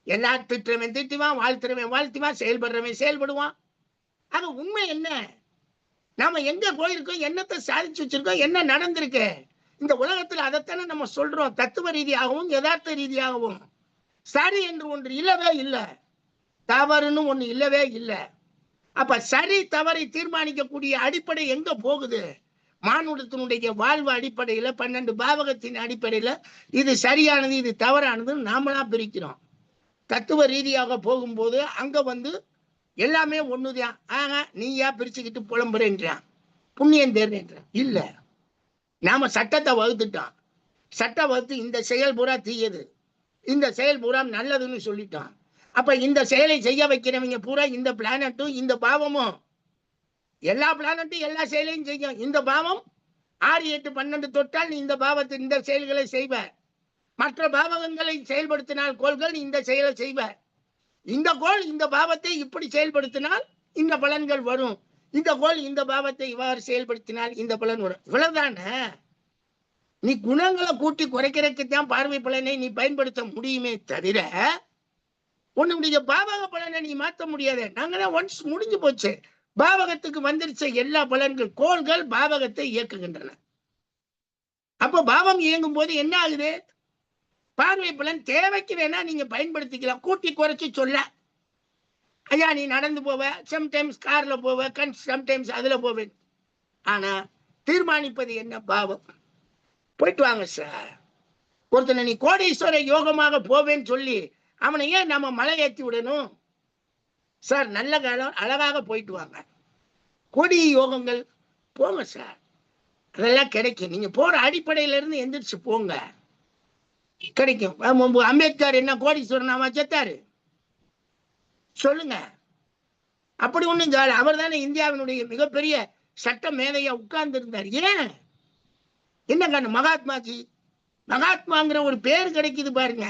எல்லாரும் திட்டுறவன் திட்டுவான், வாழ்த்துறவன் வாழ்த்துவான், செயல்படுறவன் செயல்படுவான். அது உண்மை என்ன? நாம எங்க போயிருக்கோம், என்னத்தை சாதிச்சு வச்சிருக்கோம், என்ன நடந்திருக்கு இந்த உலகத்துல, அதைத்தானே நம்ம சொல்றோம். தத்துவ ரீதியாகவும் யதார்த்த ரீதியாகவும் சரி என்று ஒன்று இல்லவே இல்லை, தவறுன்னு ஒண்ணு இல்லவே இல்லை. அப்ப சரி தவறை தீர்மானிக்கக்கூடிய அடிப்படை எங்க போகுது? மானுடத்தினுடைய வாழ்வு அடிப்படையில, 12 பாவகத்தின் அடிப்படையில இது சரியானது இது தவறானது நாமளா பிரிக்கிறோம். தத்துவ ரீதியாக போகும்போது அங்க வந்து எல்லாமே ஒண்ணுதான். நீயா பிரிச்சுக்கிட்டு புலம்புறேன்றான், புண்ணியம் தேர்றேன்றான். இல்ல, நாம சட்டத்தை வகுத்துட்டோம். சட்டம் வகுத்து இந்த செயல் பூரா தீயது, இந்த செயல் பூரா நல்லதுன்னு சொல்லிட்டோம். அப்ப இந்த செயலை செய்ய வைக்கிறவங்க பூரா இந்த பிளானட்டும் இந்த பாவமும், எல்லா பிளானட்டும் எல்லா செயலையும் செய்யும். இந்த பாவம் 6, 8, 12 தொட்டால் நீ இந்த பாவத்தை இந்த செயல்களை செய்வ. மற்ற பாவகங்களை செயல்படுத்தினால் கோள்கள் இந்த செயலை செய்வ. இந்த கோள் இந்த பாவத்தை இப்படி செயல்படுத்தினால் இந்த பலன்கள் வரும். இந்த கோள் இந்த பாவத்தை இவ்வாறு செயல்படுத்தினால் இந்த பலன் வரும். இவ்வளவுதானே. நீ குணங்களை கூட்டி குறைக்கிறதுக்குத்தான் பார்வை பலனை நீ பயன்படுத்த முடியுமே தவிர உன்னுடைய பாவக பலனை நீ மாற்ற முடியாது. நாங்கதான் ஒன்ஸ் முடிஞ்சு போச்சு. பாவகத்துக்கு வந்துருச்ச எல்லா பலன்கள், கோள்கள் பாவகத்தை இயக்குகின்றன. அப்ப பாவம் இயங்கும் போது என்ன ஆகுது? பார்வை பலன் தேவைக்கு வேணா நீங்க பயன்படுத்திக்கலாம், கூட்டி குறைச்சு சொல்ல. ஐயா நீ நடந்து போவ, சம்டைம்ஸ் கார்ல போவ, சம்டைம்ஸ் அதுல போவேன். ஆனா தீர்மானிப்பது என்ன? பாவம். போயிட்டு வாங்க சார். ஒருத்தனை நீ கோடீஸ்வர யோகமாக போவேன்னு சொல்லி அவனை ஏன் நம்ம மலை ஏற்றி விடணும்? சார் நல்ல காலம், அழகாக போயிட்டு வாங்க, கோடி யோகங்கள் போங்க சார், அதெல்லாம் கிடைக்கும். நீங்க போற அடிப்படையில இருந்து எந்திரிச்சு போங்க, கிடைக்கும். அம்பேத்கர் என்ன கோடீஸ்வரனாமா செத்தாரு? சொல்லுங்க. அப்படி ஒண்ணும் அவர் தானே இந்தியாவினுடைய மிகப்பெரிய சட்ட மேதையா உட்கார்ந்து இருந்தார். ஏன்? என்ன காரணம்? மகாத்மாஜி. மகாத்மாங்கிற ஒரு பேர் கிடைக்குது பாருங்க.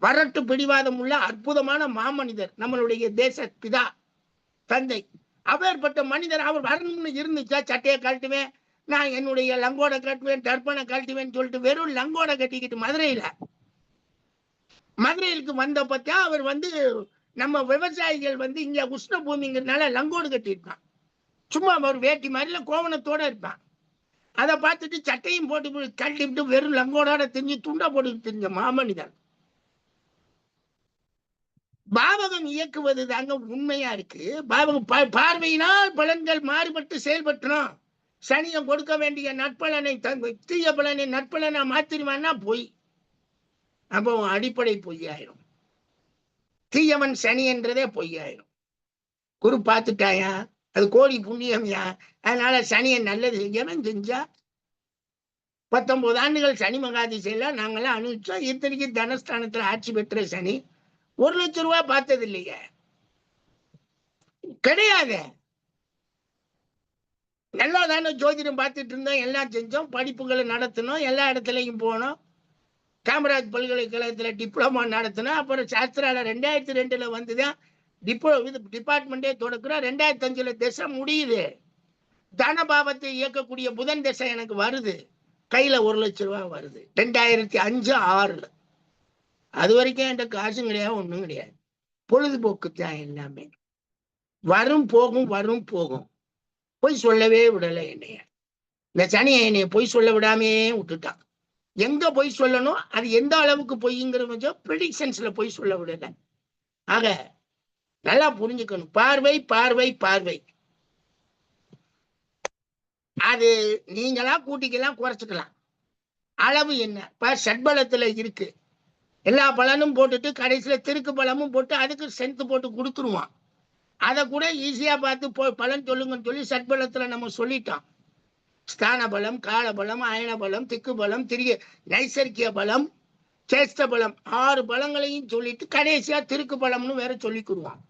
வரட்டு பிடிவாதம் உள்ள அற்புதமான மாமனிதர், நம்மளுடைய தேச பிதா தந்தை. அப்பேற்பட்ட மனிதர் அவர் வரணும்னு இருந்துச்சா? சட்டையை கழட்டுவேன், நான் என்னுடைய லங்கோட கட்டுவேன், டர்பனை கழட்டுவேன்னு சொல்லிட்டு வெறும் லங்கோட கட்டிக்கிட்டு மதுரையிலுக்கு வந்த பத்தா அவர் வந்து நம்ம விவசாயிகள் வந்து இங்க உஷ்ண பூமிங்கிறதுனால லங்கோடு கட்டியிருப்பான். சும்மா ஒரு வேட்டி மாதிரில கோவணத்தோட இருப்பான். அதை பார்த்துட்டு சட்டையும் போட்டு கழட்டிவிட்டு வெறும் லங்கோட தெரிஞ்சு துண்டா போட்டு தெரிஞ்ச மாமனிதர். பாவகம் இயக்குவது தாங்க உண்மையா இருக்கு. பாவகம் பார்வையினால் பலன்கள் மாறுபட்டு செயல்பட்டுரும். சனியம் கொடுக்க வேண்டிய நட்பலனை தீய பலனை நட்பலனா மாத்திருவான்னா பொய். அப்போ அடிப்படை பொய்யாயிரும். தீயவன் சனி என்றதே பொய்யாயிரும். குரு பார்த்துட்டாயா, அது கோடி புண்ணியம்யா, அதனால சனியன் நல்லது எவன் செஞ்சா? 19 ஆண்டுகள் சனி மகாதிசையில நாங்கெல்லாம் அனுபவிச்சோம். இத்தனைக்கு தனஸ்தானத்துல ஆட்சி பெற்ற சனி 1 லட்சம் ரூபாய் பார்த்தது இல்லையே, கிடையாது. நல்லா தானே ஜோதிடம் பார்த்துட்டு இருந்தோம், எல்லாம் செஞ்சோம், படிப்புகளை நடத்தினோம், எல்லா இடத்துலையும் போனோம். காமராஜ் பல்கலைக்கழகத்துல டிப்ளமா நடத்தினோம். அப்புறம் சாஸ்திரால 2002 வந்துதான் டிபார்ட்மெண்டே தொடக்குறோம். 2005 திசை முடியுது. தனபாவத்தை இயக்கக்கூடிய புதன் திசை எனக்கு வருது, கையில 1 லட்சம் ரூபாய் வருது 2005-6. அது வரைக்கும் என்கிட்ட காசும் கிடையாது, ஒண்ணும் கிடையாது. பொழுதுபோக்கு தான் எல்லாமே. வரும் போகும் வரும் போகும். பொய் சொல்லவே விடல என்னைய. இந்த சனியை என்னைய பொய் சொல்ல விடாமே விட்டுட்டான். எங்க பொய் சொல்லணும், அது எந்த அளவுக்கு பொய்ங்கிற ப்ரெடிக்ஷன்ஸ்ல பொய் சொல்ல விடல. ஆக நல்லா புரிஞ்சுக்கணும். பார்வை பார்வை பார்வை. அது நீங்களா கூட்டிக்கலாம் குறைச்சிக்கலாம். அளவு என்ன? இப்ப ஷட்பலத்துல இருக்கு, எல்லா பலனும் போட்டுட்டு கடைசியில திருக்கு பலமும் போட்டு அதுக்கு ஸ்ட்ரென்த் போட்டு கொடுத்துருவான். அதை கூட ஈஸியா பார்த்து பலன் சொல்லுங்கன்னு சொல்லி ஷட்பலத்துல நம்ம சொல்லிட்டோம். ஸ்தான பலம், கால பலம், அயன பலம், திக்கு பலம், நைசர்கிய பலம், சேஷ்ட பலம், 6 பலங்களையும் சொல்லிட்டு கடைசியா திருக்கு பலம்னு வேற சொல்லிக்குருவான்.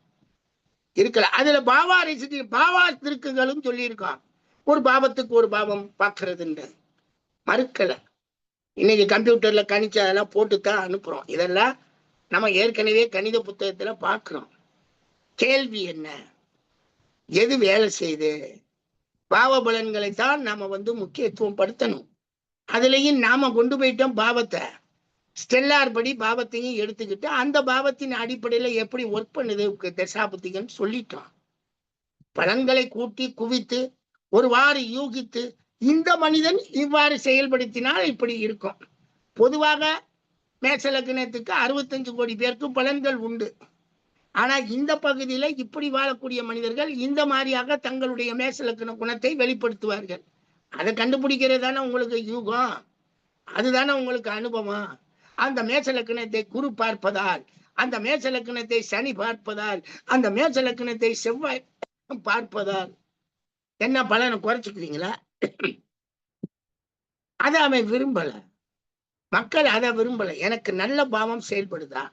இருக்கல அதுல பாவா திருக்குகளும் சொல்லியிருக்கான். ஒரு பாவத்துக்கு ஒரு பாவம் பார்க்கறதுன்ற மறுக்கல. இன்னைக்கு கம்ப்யூட்டர்ல கணிச்சு அதெல்லாம் போட்டுத்தான் அனுப்புறோம். இதெல்லாம் நம்ம ஏற்கனவே கணித புத்தகத்துல பார்க்கிறோம். கேள்வி என்ன, எது வேலை செய்யுது? பாவ பலன்களை தான் நாம முக்கியத்துவம் படுத்தணும். அதுலயும் நாம கொண்டு போயிட்டோம் பாவத்தை, ஸ்டெல்லார் படி பாவத்தையும் எடுத்துக்கிட்டு அந்த பாவத்தின் அடிப்படையில எப்படி ஒர்க் பண்ணுது தசாபுத்திகன்னு சொல்லிட்டோம். பலன்களை கூட்டி குவித்து ஒருவாறு யூகித்து இந்த மனிதன் இவ்வாறு செயல்படுத்தினால் இப்படி இருக்கும். பொதுவாக மேஷ லக்னத்துக்கு 65 கோடி பேருக்கு பலன்கள் உண்டு. ஆனா இந்த பகுதியில இப்படி வாழக்கூடிய மனிதர்கள் இந்த மாதிரியாக தங்களுடைய மேஷ லக்ன குணத்தை வெளிப்படுத்துவார்கள். அதை கண்டுபிடிக்கிறது தானே உங்களுக்கு யூகம், அதுதானே உங்களுக்கு அனுபவம். அந்த மேஷ லக்னத்தை குரு பார்ப்பதால், அந்த மேஷ லக்னத்தை சனி பார்ப்பதால், அந்த மேஷ லக்னத்தை செவ்வாய் பார்ப்பதால் என்ன பலனை குறைச்சுக்குவீங்களா? அதை அவன் விரும்பல, மக்கள் அதை விரும்பல. எனக்கு நல்ல பாவம் செயல்படுதா,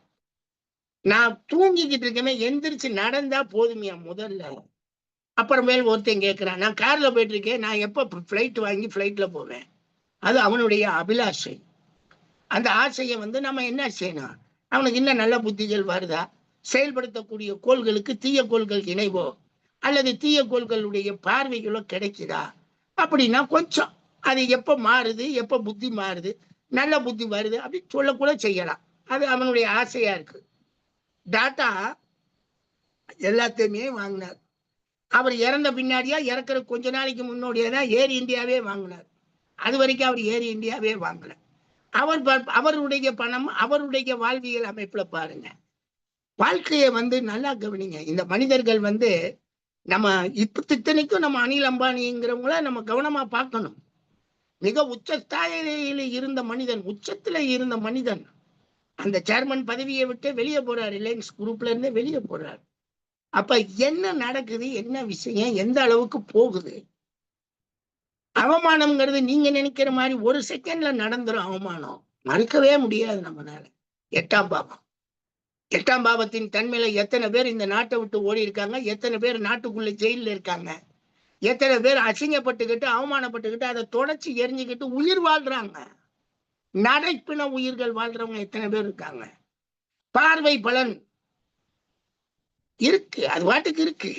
நான் தூங்கிக்கிட்டு இருக்கேன், எந்திரிச்சு நடந்தா போதுமையா முதல்ல. அப்புறமேல் ஒருத்தன் கேட்கிறான், நான் கார்ல போயிட்டு இருக்கேன், நான் எப்ப பிளைட் வாங்கி பிளைட்ல போவேன்? அது அவனுடைய அபிலாஷை. அந்த ஆசையை நம்ம என்ன செய்யணும்? அவனுக்கு இன்னும் நல்ல புத்திகள் வருதா? செயல்படுத்தக்கூடிய கோள்களுக்கு தீய கோள்கள் இணைவோ அல்லது தீய கோள்களுடைய பார்வைகளோ கிடைக்குதா? அப்படின்னா கொஞ்சம் அது எப்ப மாறுது, எப்ப புத்தி மாறுது, நல்ல புத்தி வருது அப்படி சொல்லக்கூட செய்யலாம். அது அவனுடைய ஆசையா இருக்கு. டாட்டா எல்லாத்தையுமே வாங்கினார். அவர் இறந்த பின்னாடியா, இறக்குற கொஞ்ச நாளைக்கு முன்னோடியே தான் ஏர் இந்தியாவே வாங்கினார். அது வரைக்கும் அவர் ஏர் இந்தியாவே வாங்கல. அவருடைய பணம், அவருடைய வாழ்வியல் அமைப்புல பாருங்க. வாழ்க்கையை நல்லா கவனிங்க. இந்த மனிதர்கள் நம்ம இப்ப தித்தனைக்கும் நம்ம அனில் அம்பானிங்கிறவங்கள நம்ம கவனமா பார்க்கணும். மிக உச்சஸ்தாயில இருந்த மனிதன், உச்சத்துல இருந்த மனிதன் அந்த சேர்மன் பதவியை விட்டு வெளியே போறாரு, ரிலையன்ஸ் குரூப்ல இருந்து வெளியே போறாரு. அப்ப என்ன நடக்குது, என்ன விஷயம், எந்த அளவுக்கு போகுது? அவமானம்ங்கிறது நீங்க நினைக்கிற மாதிரி ஒரு செகண்ட்ல நடந்துரும். அவமானம் மறுக்கவே முடியாது நம்மளால. 8ஆம் பாவம், 8ஆம் பாவத்தின் தன்மையில எத்தனை பேர் இந்த நாட்டை விட்டு ஓடி இருக்காங்க, எத்தனை பேர் நாட்டுக்குள்ள ஜெயில இருக்காங்க, எத்தனை பேர் அசிங்கப்பட்டுக்கிட்டு அவமானப்பட்டுக்கிட்டு அதை தொடச்சி எரிஞ்சுக்கிட்டு உயிர் வாழ்றாங்க. நடைப்பின உயிர்கள் வாழ்றவங்க எத்தனை பேர் இருக்காங்க. பார்வை பலன் இருக்கு, அது பாட்டுக்கு இருக்கு.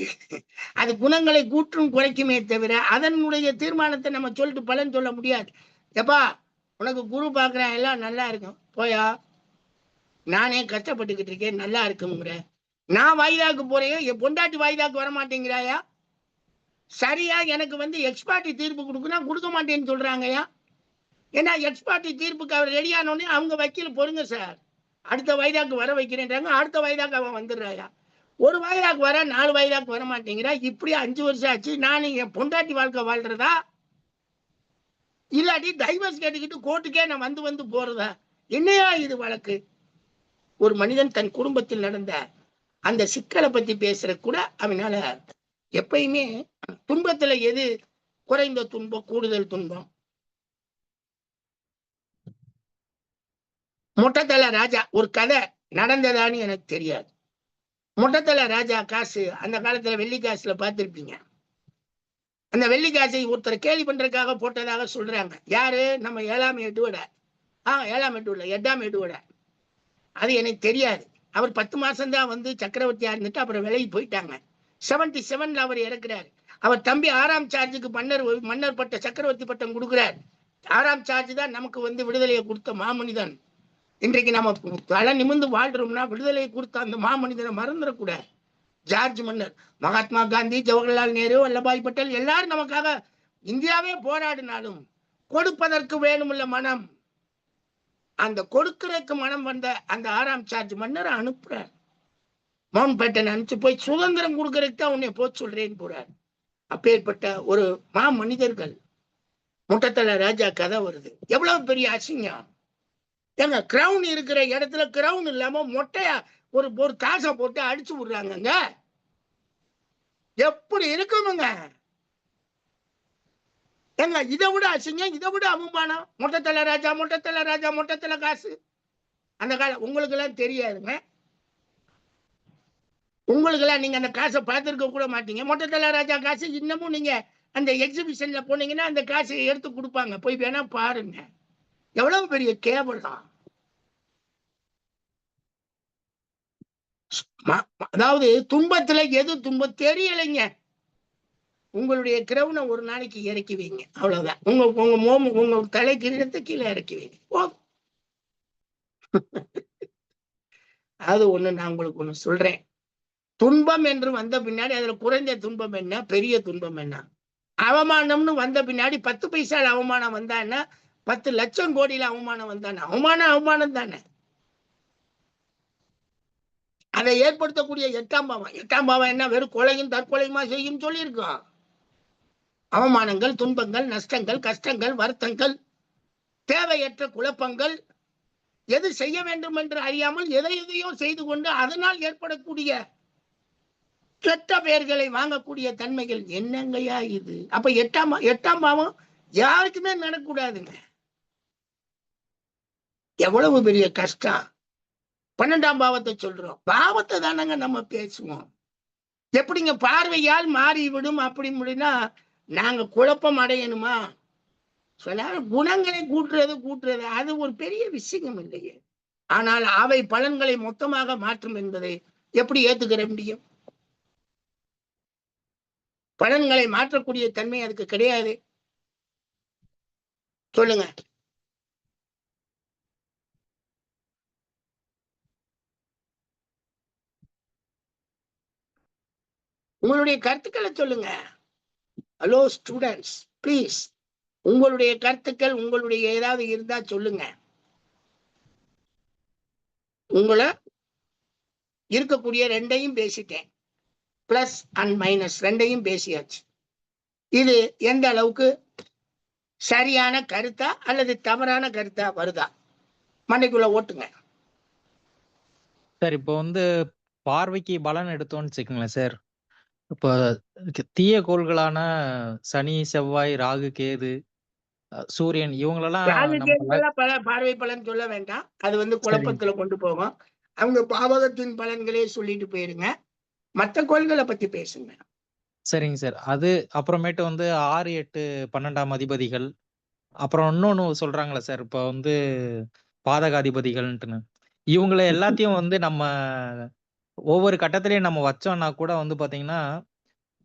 அது குணங்களை கூற்றும் குறைக்குமே தவிர அதனுடைய தீர்மானத்தை நம்ம சொல்லிட்டு பலன் சொல்ல முடியாது. எப்பா உனக்கு குரு பாக்குறேன், எல்லாம் நல்லா இருக்கும், போயா நானே கஷ்டப்பட்டுக்கிட்டு இருக்கேன் நல்லா இருக்குங்கிற. நான் வாய்தாக்கு போறேன், என் பொண்டாட்டி வாய்தாக்கு வரமாட்டேங்கிறாயா? சரியா எனக்கு எக்ஸ்பார்ட்டி தீர்ப்பு கொடுக்கணும், கொடுக்க மாட்டேன்னு சொல்றாங்கயா. ஏன்னா எக்ஸ்பார்ட்டி தீர்ப்புக்கு அவர் ரெடியானோடனே அவங்க வக்கீல் பொறுங்க சார், அடுத்த வாய்தாக்கு வர வைக்கிறேன்றாங்க. அடுத்த வாய்தாக்கு அவன் வந்துடுறாயா. ஒரு வாய்தாக்கு வர 4 வாய்தாக்கு வர மாட்டேங்கிறா. இப்படி 5 வருஷம் ஆச்சு. நான் என் பொண்டாட்டி வாழ்க்கை வாழ்றதா, இல்லாட்டி டைவர்ஸ் கேட்டுக்கிட்டு கோர்ட்டுக்கே நான் வந்து போறதா? என்னையா இது வழக்கு? ஒரு மனிதன் தன் குடும்பத்தில் நடந்த அந்த சிக்கலை பத்தி பேசுற கூட அவனால எப்பயுமே துன்பத்துல எது குறைந்த துன்பம், கூடுதல் துன்பம்? மொட்டத்தலை ராஜா ஒரு கதை நடந்ததான்னு எனக்கு தெரியாது. மொட்டத்தலை ராஜா காசு அந்த காலத்துல வெள்ளி காசுல பார்த்திருப்பீங்க. அந்த வெள்ளி காசை ஒருத்தர் கேலி பண்றதுக்காக போட்டதாக சொல்றாங்க. யாரு? நம்ம 7ஆம் எட்டுவட. 7ஆம் எட்டுவட, 8ஆம் எட்டுவட. அது எனக்கு தெரியாது. அவர் 10 மாசம் தான் வந்து சக்கரவர்த்தியா இருந்துட்டு அப்புறம் விலகி போயிட்டாங்க. 77ல அவர் இறக்குறாரு. அவர் தம்பி 6ஆம் சார்ஜுக்கு மன்னர் பட்ட சக்கரவர்த்தி பட்டம் கொடுக்கிறார். 6ஆம் சார்ஜ் தான் நமக்கு வந்து விடுதலையை கொடுத்த மாமனிதன். இன்றைக்கு நம்ம தலை நிமிர்ந்து வாழ்றோம்னா விடுதலையை கொடுத்த அந்த மாமனிதனை மறந்துடக்கூடாது. ஜார்ஜ் மன்னர், மகாத்மா காந்தி, ஜவஹர்லால் நேரு, வல்லபாய் பட்டேல் எல்லாரும் நமக்காக இந்தியாவே போராடினாலும் கொடுப்பதற்கு வேணுமுள்ள மனம், அந்த கொடுக்கிறதுக்கு மனம் வந்த அந்த 6ஆம் சார்ஜ் மன்னர் அனுப்புறார். மவுண்ட் பேட்டன் அனுப்பிச்சு போய் சுதந்திரம் கொடுக்கறதுக்கு தான் உன்னை போய் சொல்றேன்னு போறார். அப்பேற்பட்ட ஒரு மனிதர்கள். முட்டத்தலை ராஜா கதை வருது. எவ்வளவு பெரிய அசிங்கம். ஏங்க கிரவுன் இருக்கிற இடத்துல கிரவுன் இல்லாம மொட்டையா ஒரு காசை போட்டு அடிச்சு விடுறாங்க. எப்படி இருக்குமுங்க? ஏங்க இதை விட அசிங்கம், இதை விட அவமானம். மொட்டத்தலை ராஜா, மொட்டத்தலை ராஜா, மொட்டத்தலை காசு. அந்த காலம் உங்களுக்கு எல்லாம் தெரியாதுங்க. உங்களுக்கு எல்லாம் நீங்க அந்த காசை பார்த்திருக்க கூட மாட்டீங்க. மொட்டத்தலை ராஜா காசு இன்னமும் நீங்க அந்த எக்ஸிபிஷன்ல போனீங்கன்னா அந்த காசை எடுத்து கொடுப்பாங்க. போய் வேணா பாருங்க. எவ்வளவு பெரிய கேவலம். அதாவது துன்பத்துல எது துன்பம் தெரியலைங்க. உங்களுடைய கிரவுனை ஒரு நாளைக்கு இறக்கி வைங்க, அவ்வளவுதான். உங்க தலை கிரீடத்தை கீழே இறக்கி வைங்க. அது ஒண்ணு நான் உங்களுக்கு ஒண்ணு சொல்றேன். துன்பம் என்று வந்த பின்னாடி அதுல குறைந்த துன்பம் என்ன, பெரிய துன்பம் என்ன? அவமானம்னு வந்த பின்னாடி 10 பைசால அவமானம் வந்தான்னா 10 லட்சம் கோடியில அவமானம் வந்தானே, அவமானம் தானே. அதை ஏற்படுத்தக்கூடிய 8ஆம் பாவம் என்ன? வெறும் கொலையும் தற்கொலையுமா செய்யும் சொல்லியிருக்கோம். அவமானங்கள், துன்பங்கள், நஷ்டங்கள், கஷ்டங்கள், வருத்தங்கள், தேவையற்ற குழப்பங்கள், எது செய்ய வேண்டும் என்று அறியாமல் எதையோ செய்து கொண்டு அதனால் ஏற்படக்கூடிய கெட்ட பெயர்களை வாங்கக்கூடிய தன்மைகள் என்னங்கயா இது? அப்ப 8ஆம் பாவம் யாருக்குமே நடக்கூடாதுங்க. எவ்வளவு பெரிய கஷ்டம். 12ஆம் பாவத்தை சொல்றோம். பாவத்தை தானங்க நம்ம பேசுவோம். எப்படிங்க பார்வையால் மாறிவிடும் அப்படி முடினா நாங்க குழப்பம் அடையணுமா? சொன்னா குணங்களை கூட்டுறது அது ஒரு பெரிய விஷயம் இல்லையே. ஆனால் அவை பலன்களை மொத்தமாக மாற்றும் என்பதை எப்படி ஏத்துக்கிற முடியும்? பலன்களை மாற்றக்கூடிய தன்மை அதுக்கு கிடையாது. சொல்லுங்க. உங்களுடைய கருத்துக்களை சொல்லுங்க. ஹலோ ஸ்டூடெண்ட்ஸ், ப்ளீஸ் உங்களுடைய கருத்துக்கள் உங்களுடைய ஏதாவது இருந்தா சொல்லுங்க. உங்களை இருக்கக்கூடிய ரெண்டையும் பேசிட்டேன். பிளஸ் அண்ட் மைனஸ் ரெண்டையும் பேசியாச்சு. இது எந்த அளவுக்கு சரியான கருத்தா அல்லது தவறான கருத்தா வருதா? மண்டைக்குள்ள ஓட்டுங்க சார். இப்போ வந்து பார்வைக்கு பலன் எடுத்தோம்னு வச்சுக்கோங்களேன் சார். இப்போ தீய கோள்களான சனி, செவ்வாய், ராகு, கேது, சூரியன் இவங்களெல்லாம் ராகு நம்ம கேதுக்கெல்லாம் பார்வை பலன் சொல்ல வேண்டாம். அது வந்து சரிங்க குழப்பத்துல கொண்டு போகும். அவங்க பாவகத்தின் பலன்களே சொல்லிட்டு போயிருங்க. மற்ற கோள்களை பத்தி பேசுங்க. சரிங்க சார். அது அப்புறமேட்டு வந்து 6, 8, 12ஆம் அதிபதிகள். அப்புறம் இன்னொன்னு சொல்றாங்கல்ல சார். இப்போ வந்து பாதகாதிபதிகள்ன்ட்டுன்னு. இவங்கள எல்லாத்தையும் வந்து நம்ம ஒவ்வொரு கட்டத்திலயும் நம்ம வச்சோம்னா கூட வந்து பார்த்தீங்கன்னா,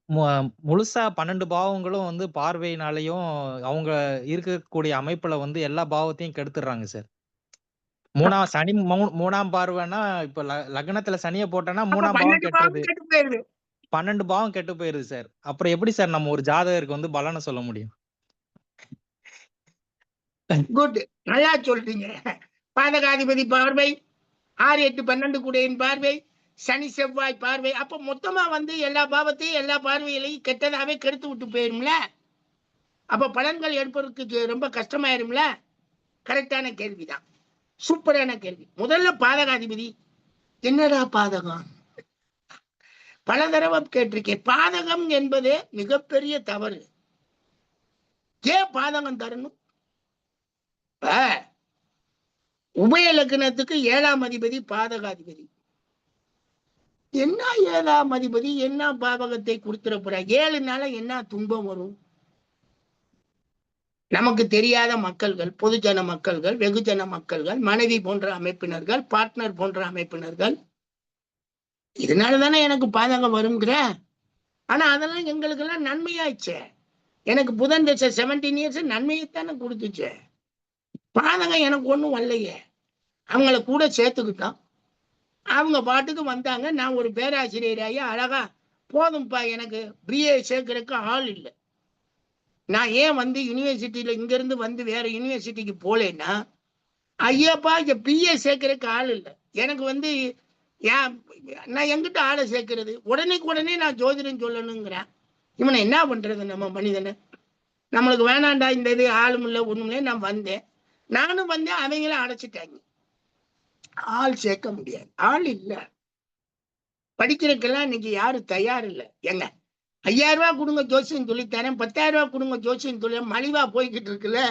மு முழுசா 12 பாவங்களும் வந்து பார்வையினாலயும், அவங்க இருக்கக்கூடிய அமைப்புல வந்து எல்லா பாவத்தையும் கெடுத்துடுறாங்க சார். சனி 3ஆம் பார்வைன்னா, இப்ப லக்னத்துல சனிய போட்டோம்னா அப்ப 3ஆம் பாவம் 12 கெட்டுருது. பாவம் கெட்டு போயிருது. 12 பாவம் கெட்டு போயிருது சார். அப்புறம் எப்படி சார் நம்ம ஒரு ஜாதகருக்கு வந்து பலன சொல்ல முடியும்? குட், நல்லா சொல்றீங்க. பாதகாதிபதி பார்வை, 6, 8, 12 கூடையின் பார்வை, சனி செவ்வாய் பார்வை. அப்ப மொத்தமா வந்து எல்லா பாவத்தையும் எல்லா பார்வைகளையும் கெட்டதாவே கெடுத்து விட்டு போயிரும்ல. அப்ப பலன்கள் எடுப்பதற்கு ரொம்ப கஷ்டமாயிரும்ல. கரெக்டான கேள்விதான். சூப்பரான கேள்வி. முதல்ல பாதகாதிபதி. என்னடா பாதகம்? பல தடவை கேட்டிருக்கேன். பாதகம் என்பது மிகப்பெரிய தவறு. ஏன் பாதகம் தரணும்? உபய லக்னத்துக்கு 7ஆம் அதிபதி பாதகாதிபதி. என்ன 7ஆம் அதிபதி என்ன பாவகத்தை கொடுத்துட போற? 7னால என்ன துன்பம் வரும்? நமக்கு தெரியாத மக்கள்கள், பொதுஜன மக்கள்கள், வெகுஜன மக்கள்கள், மனைவி போன்ற அமைப்பினர்கள், பார்ட்னர் போன்ற அமைப்பினர்கள், இதனாலதானே எனக்கு பாதகம் வருங்கிற. ஆனா அதெல்லாம் எங்களுக்கு எல்லாம் நன்மையாயிடுச்சே. எனக்கு புதன் தசை 17 இயர்ஸ் நன்மையைத்தானே கொடுத்துச்சு. பாதகம் எனக்கு ஒண்ணும் வரலையே. அவங்கள கூட சேர்த்துக்கிட்டோம். அவங்க பாட்டுக்கு வந்தாங்க. நான் ஒரு பேராசிரியராகி அழகா போதும்பா, எனக்கு பிஏ சேர்க்கறதுக்கு ஆள் இல்லை. நான் ஏன் வந்து யூனிவர்சிட்டியில இங்க இருந்து வந்து வேற யூனிவர்சிட்டிக்கு போலேன்னா, ஐயாப்பா இங்க பிஏ சேர்க்கறதுக்கு ஆள் இல்லை. எனக்கு வந்து நான் எங்கிட்ட ஆளை சேர்க்கறது? உடனே நான் ஜோதிடம் சொல்லணுங்கிறேன். இவனை என்ன பண்றது நம்ம மனிதனை? நம்மளுக்கு வேணாண்டா இந்த இது, ஆளும் இல்லை ஒண்ணும் இல்லை. நான் வந்தேன், நானும் வந்தேன், அவங்களும் அடைச்சிட்டாங்க. ஆள் சேர்க்க முடியாது, ஆள் இல்ல. படிக்கிறதுக்கெல்லாம் இன்னைக்கு யாரும் தயார் இல்லை. என்ன 5000 ரூபாய் கொடுங்க ஜோசியம் சொல்லித்தரேன், 10,000 ரூபாய் கொடுங்க ஜோசியம் சொல்லி மலிவா போய்கிட்டு இருக்குல்ல.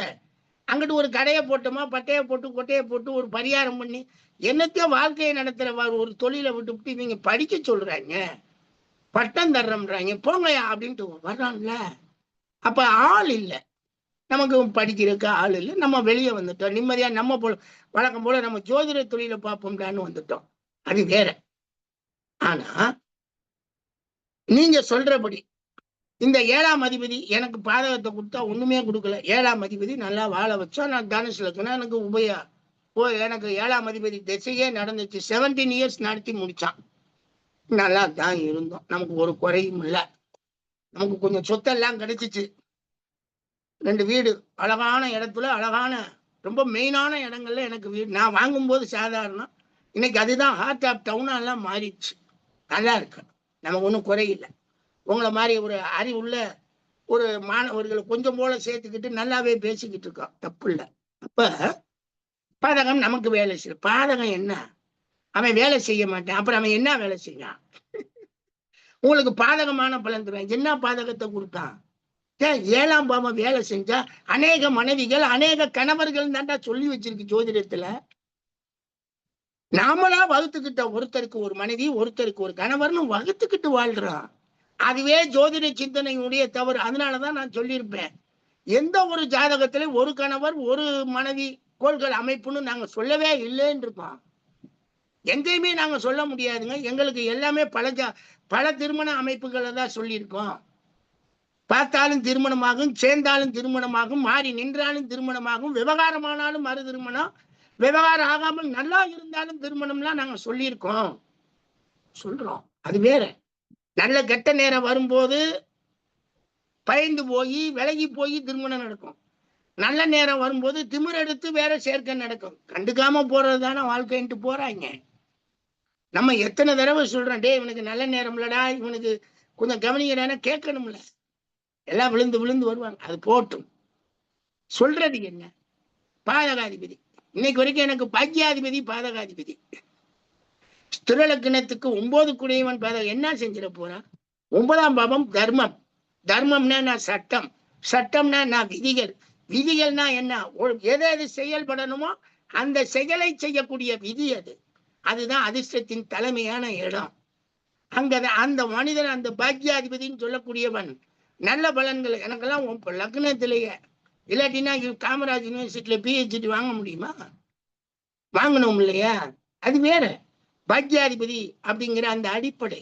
அங்கிட்டு ஒரு கடையை போட்டோமா, பட்டையை போட்டு கொட்டையை போட்டு ஒரு பரிகாரம் பண்ணி என்னத்தையோ வாழ்க்கையை நடத்துற ஒரு தொழிலை விட்டு இவங்க படிக்க சொல்றாங்க, பட்டம் தர்றோம்ன்றாங்க, போங்கயா அப்படின்ட்டு வர்றான்ல. அப்ப ஆள் இல்லை, நமக்கு படிக்கிறதுக்கு ஆள் இல்லை. நம்ம வெளியே வந்துட்டோம், நிம்மதியா நம்ம போல வழக்கம் போல நம்ம ஜோதிட தொழிலை பார்ப்போம்டான்னு வந்துட்டோம். அது வேற. ஆனா நீங்க சொல்றபடி இந்த 7ஆம் அதிபதி எனக்கு பாதகத்தை கொடுத்தா ஒண்ணுமே கொடுக்கல. 7ஆம் அதிபதி நல்லா வாழ வச்சா நான் தனுசு லக்னம், எனக்கு உபயா எனக்கு 7ஆம் அதிபதி திசையே நடந்துச்சு. 17 இயர்ஸ் நடத்தி முடிச்சான். நல்லா தான் இருந்தோம், நமக்கு ஒரு குறையும் இல்லை. நமக்கு கொஞ்சம் சொத்தெல்லாம் கிடைச்சிச்சு. 2 வீடு அழகான இடத்துல, அழகான ரொம்ப மெயினான இடங்கள்ல எனக்கு வீடு. நான் வாங்கும்போது சாதாரணம், இன்னைக்கு அதுதான் ஹார்ட் ஆஃப் டவுனா எல்லாம் மாறிடுச்சு. நல்லா இருக்கு, நமக்கு ஒன்றும் குறையில்லை. உங்களை மாதிரி ஒரு அறிவுள்ள ஒரு மாணவர்களை கொஞ்சம் போல சேர்த்துக்கிட்டு நல்லாவே பேசிக்கிட்டு இருக்கோம், தப்பு இல்லை. அப்ப பாதகம் நமக்கு வேலை செய்யும். பாதகம் என்ன? அவன் வேலை செய்ய மாட்டான், அப்புறம் அவன் என்ன வேலை செய்யான்? உங்களுக்கு பாதகமான பலன் தருவான். என்ன பாதகத்தை கொடுத்தான்? 7ஆம் பாவம் வேலை செஞ்சா அநேக மனைவிகள் அநேக கணவர்கள் தாண்டா சொல்லி வச்சிருக்கு ஜோதிடத்துல. நாமளா வகுத்துக்கிட்ட ஒருத்தருக்கு ஒரு மனைவி, ஒருத்தருக்கு ஒரு கணவர்னு வகுத்துக்கிட்டு வாழ்றான். அதுவே ஜோதிட சிந்தனையுடைய தவறு. அதனாலதான் நான் சொல்லியிருப்பேன், எந்த ஒரு ஜாதகத்திலே ஒரு கணவர் ஒரு மனைவி கோள்கள் அமைப்புன்னு நாங்க சொல்லவே இல்லைன்னு இருக்கோம். எங்கேயுமே நாங்க சொல்ல முடியாதுங்க. எங்களுக்கு எல்லாமே பல திருமண அமைப்புகளை தான் சொல்லியிருக்கோம். பார்த்தாலும் திருமணமாகும், சேர்ந்தாலும் திருமணமாகும், மாறி நின்றாலும் திருமணமாகும், விவகாரமானாலும் மறு திருமணம், விவகாரம் ஆகாமல் நல்லா இருந்தாலும் திருமணம்லாம் நாங்க சொல்லியிருக்கோம், சொல்றோம். அது வேற. நல்ல கெட்ட நேரம் வரும்போது பயந்து போய் விலகி போய் திருமணம் நடக்கும். நல்ல நேரம் வரும்போது திமிர் எடுத்து வேற சேர்க்கை நடக்கும். கண்டுக்காம போறது தானே வாழ்க்கைன்ட்டு போறாங்க. நம்ம எத்தனை தடவை சொல்றோம், டே இவனுக்கு நல்ல நேரம் இல்லடா, இவனுக்கு கொஞ்சம் கவனிக்கிறான கேட்கணும்ல. எல்லாம் விழுந்து விழுந்து வருவாங்க. அது போட்டும். சொல்றது என்ன? பாதகாதிபதி. இன்னைக்கு வரைக்கும் எனக்கு பாக்கியாதிபதி பாதகாதிபதி. ஸ்திரலக்னத்துக்கு 9 குடையவன் பாதகம் என்ன செஞ்சிட போறான்? 9ஆம் பாவம் தர்மம். தர்மம்னா நான் சட்டம், சட்டம்னா நான் விதிகள், விதிகள்னா என்ன? எதை எது செயல்படணுமோ அந்த செயலை செய்யக்கூடிய விதி அது. அதுதான் அதிர்ஷ்டத்தின் தலைமையான இடம். அங்கதான் அந்த மனிதன், அந்த பாக்கியாதிபதினு சொல்லக்கூடியவன் நல்ல பலன்கள். எனக்கெல்லாம் லக்னத்திலேயே இல்லாட்டினா காமராஜ் யூனிவர்சிட்டியில பிஹெச்டி வாங்க முடியுமா? வாங்கணும் இல்லையா? அது வேற. பாக்கியாதிபதி அப்படிங்கிற அந்த அடிப்படை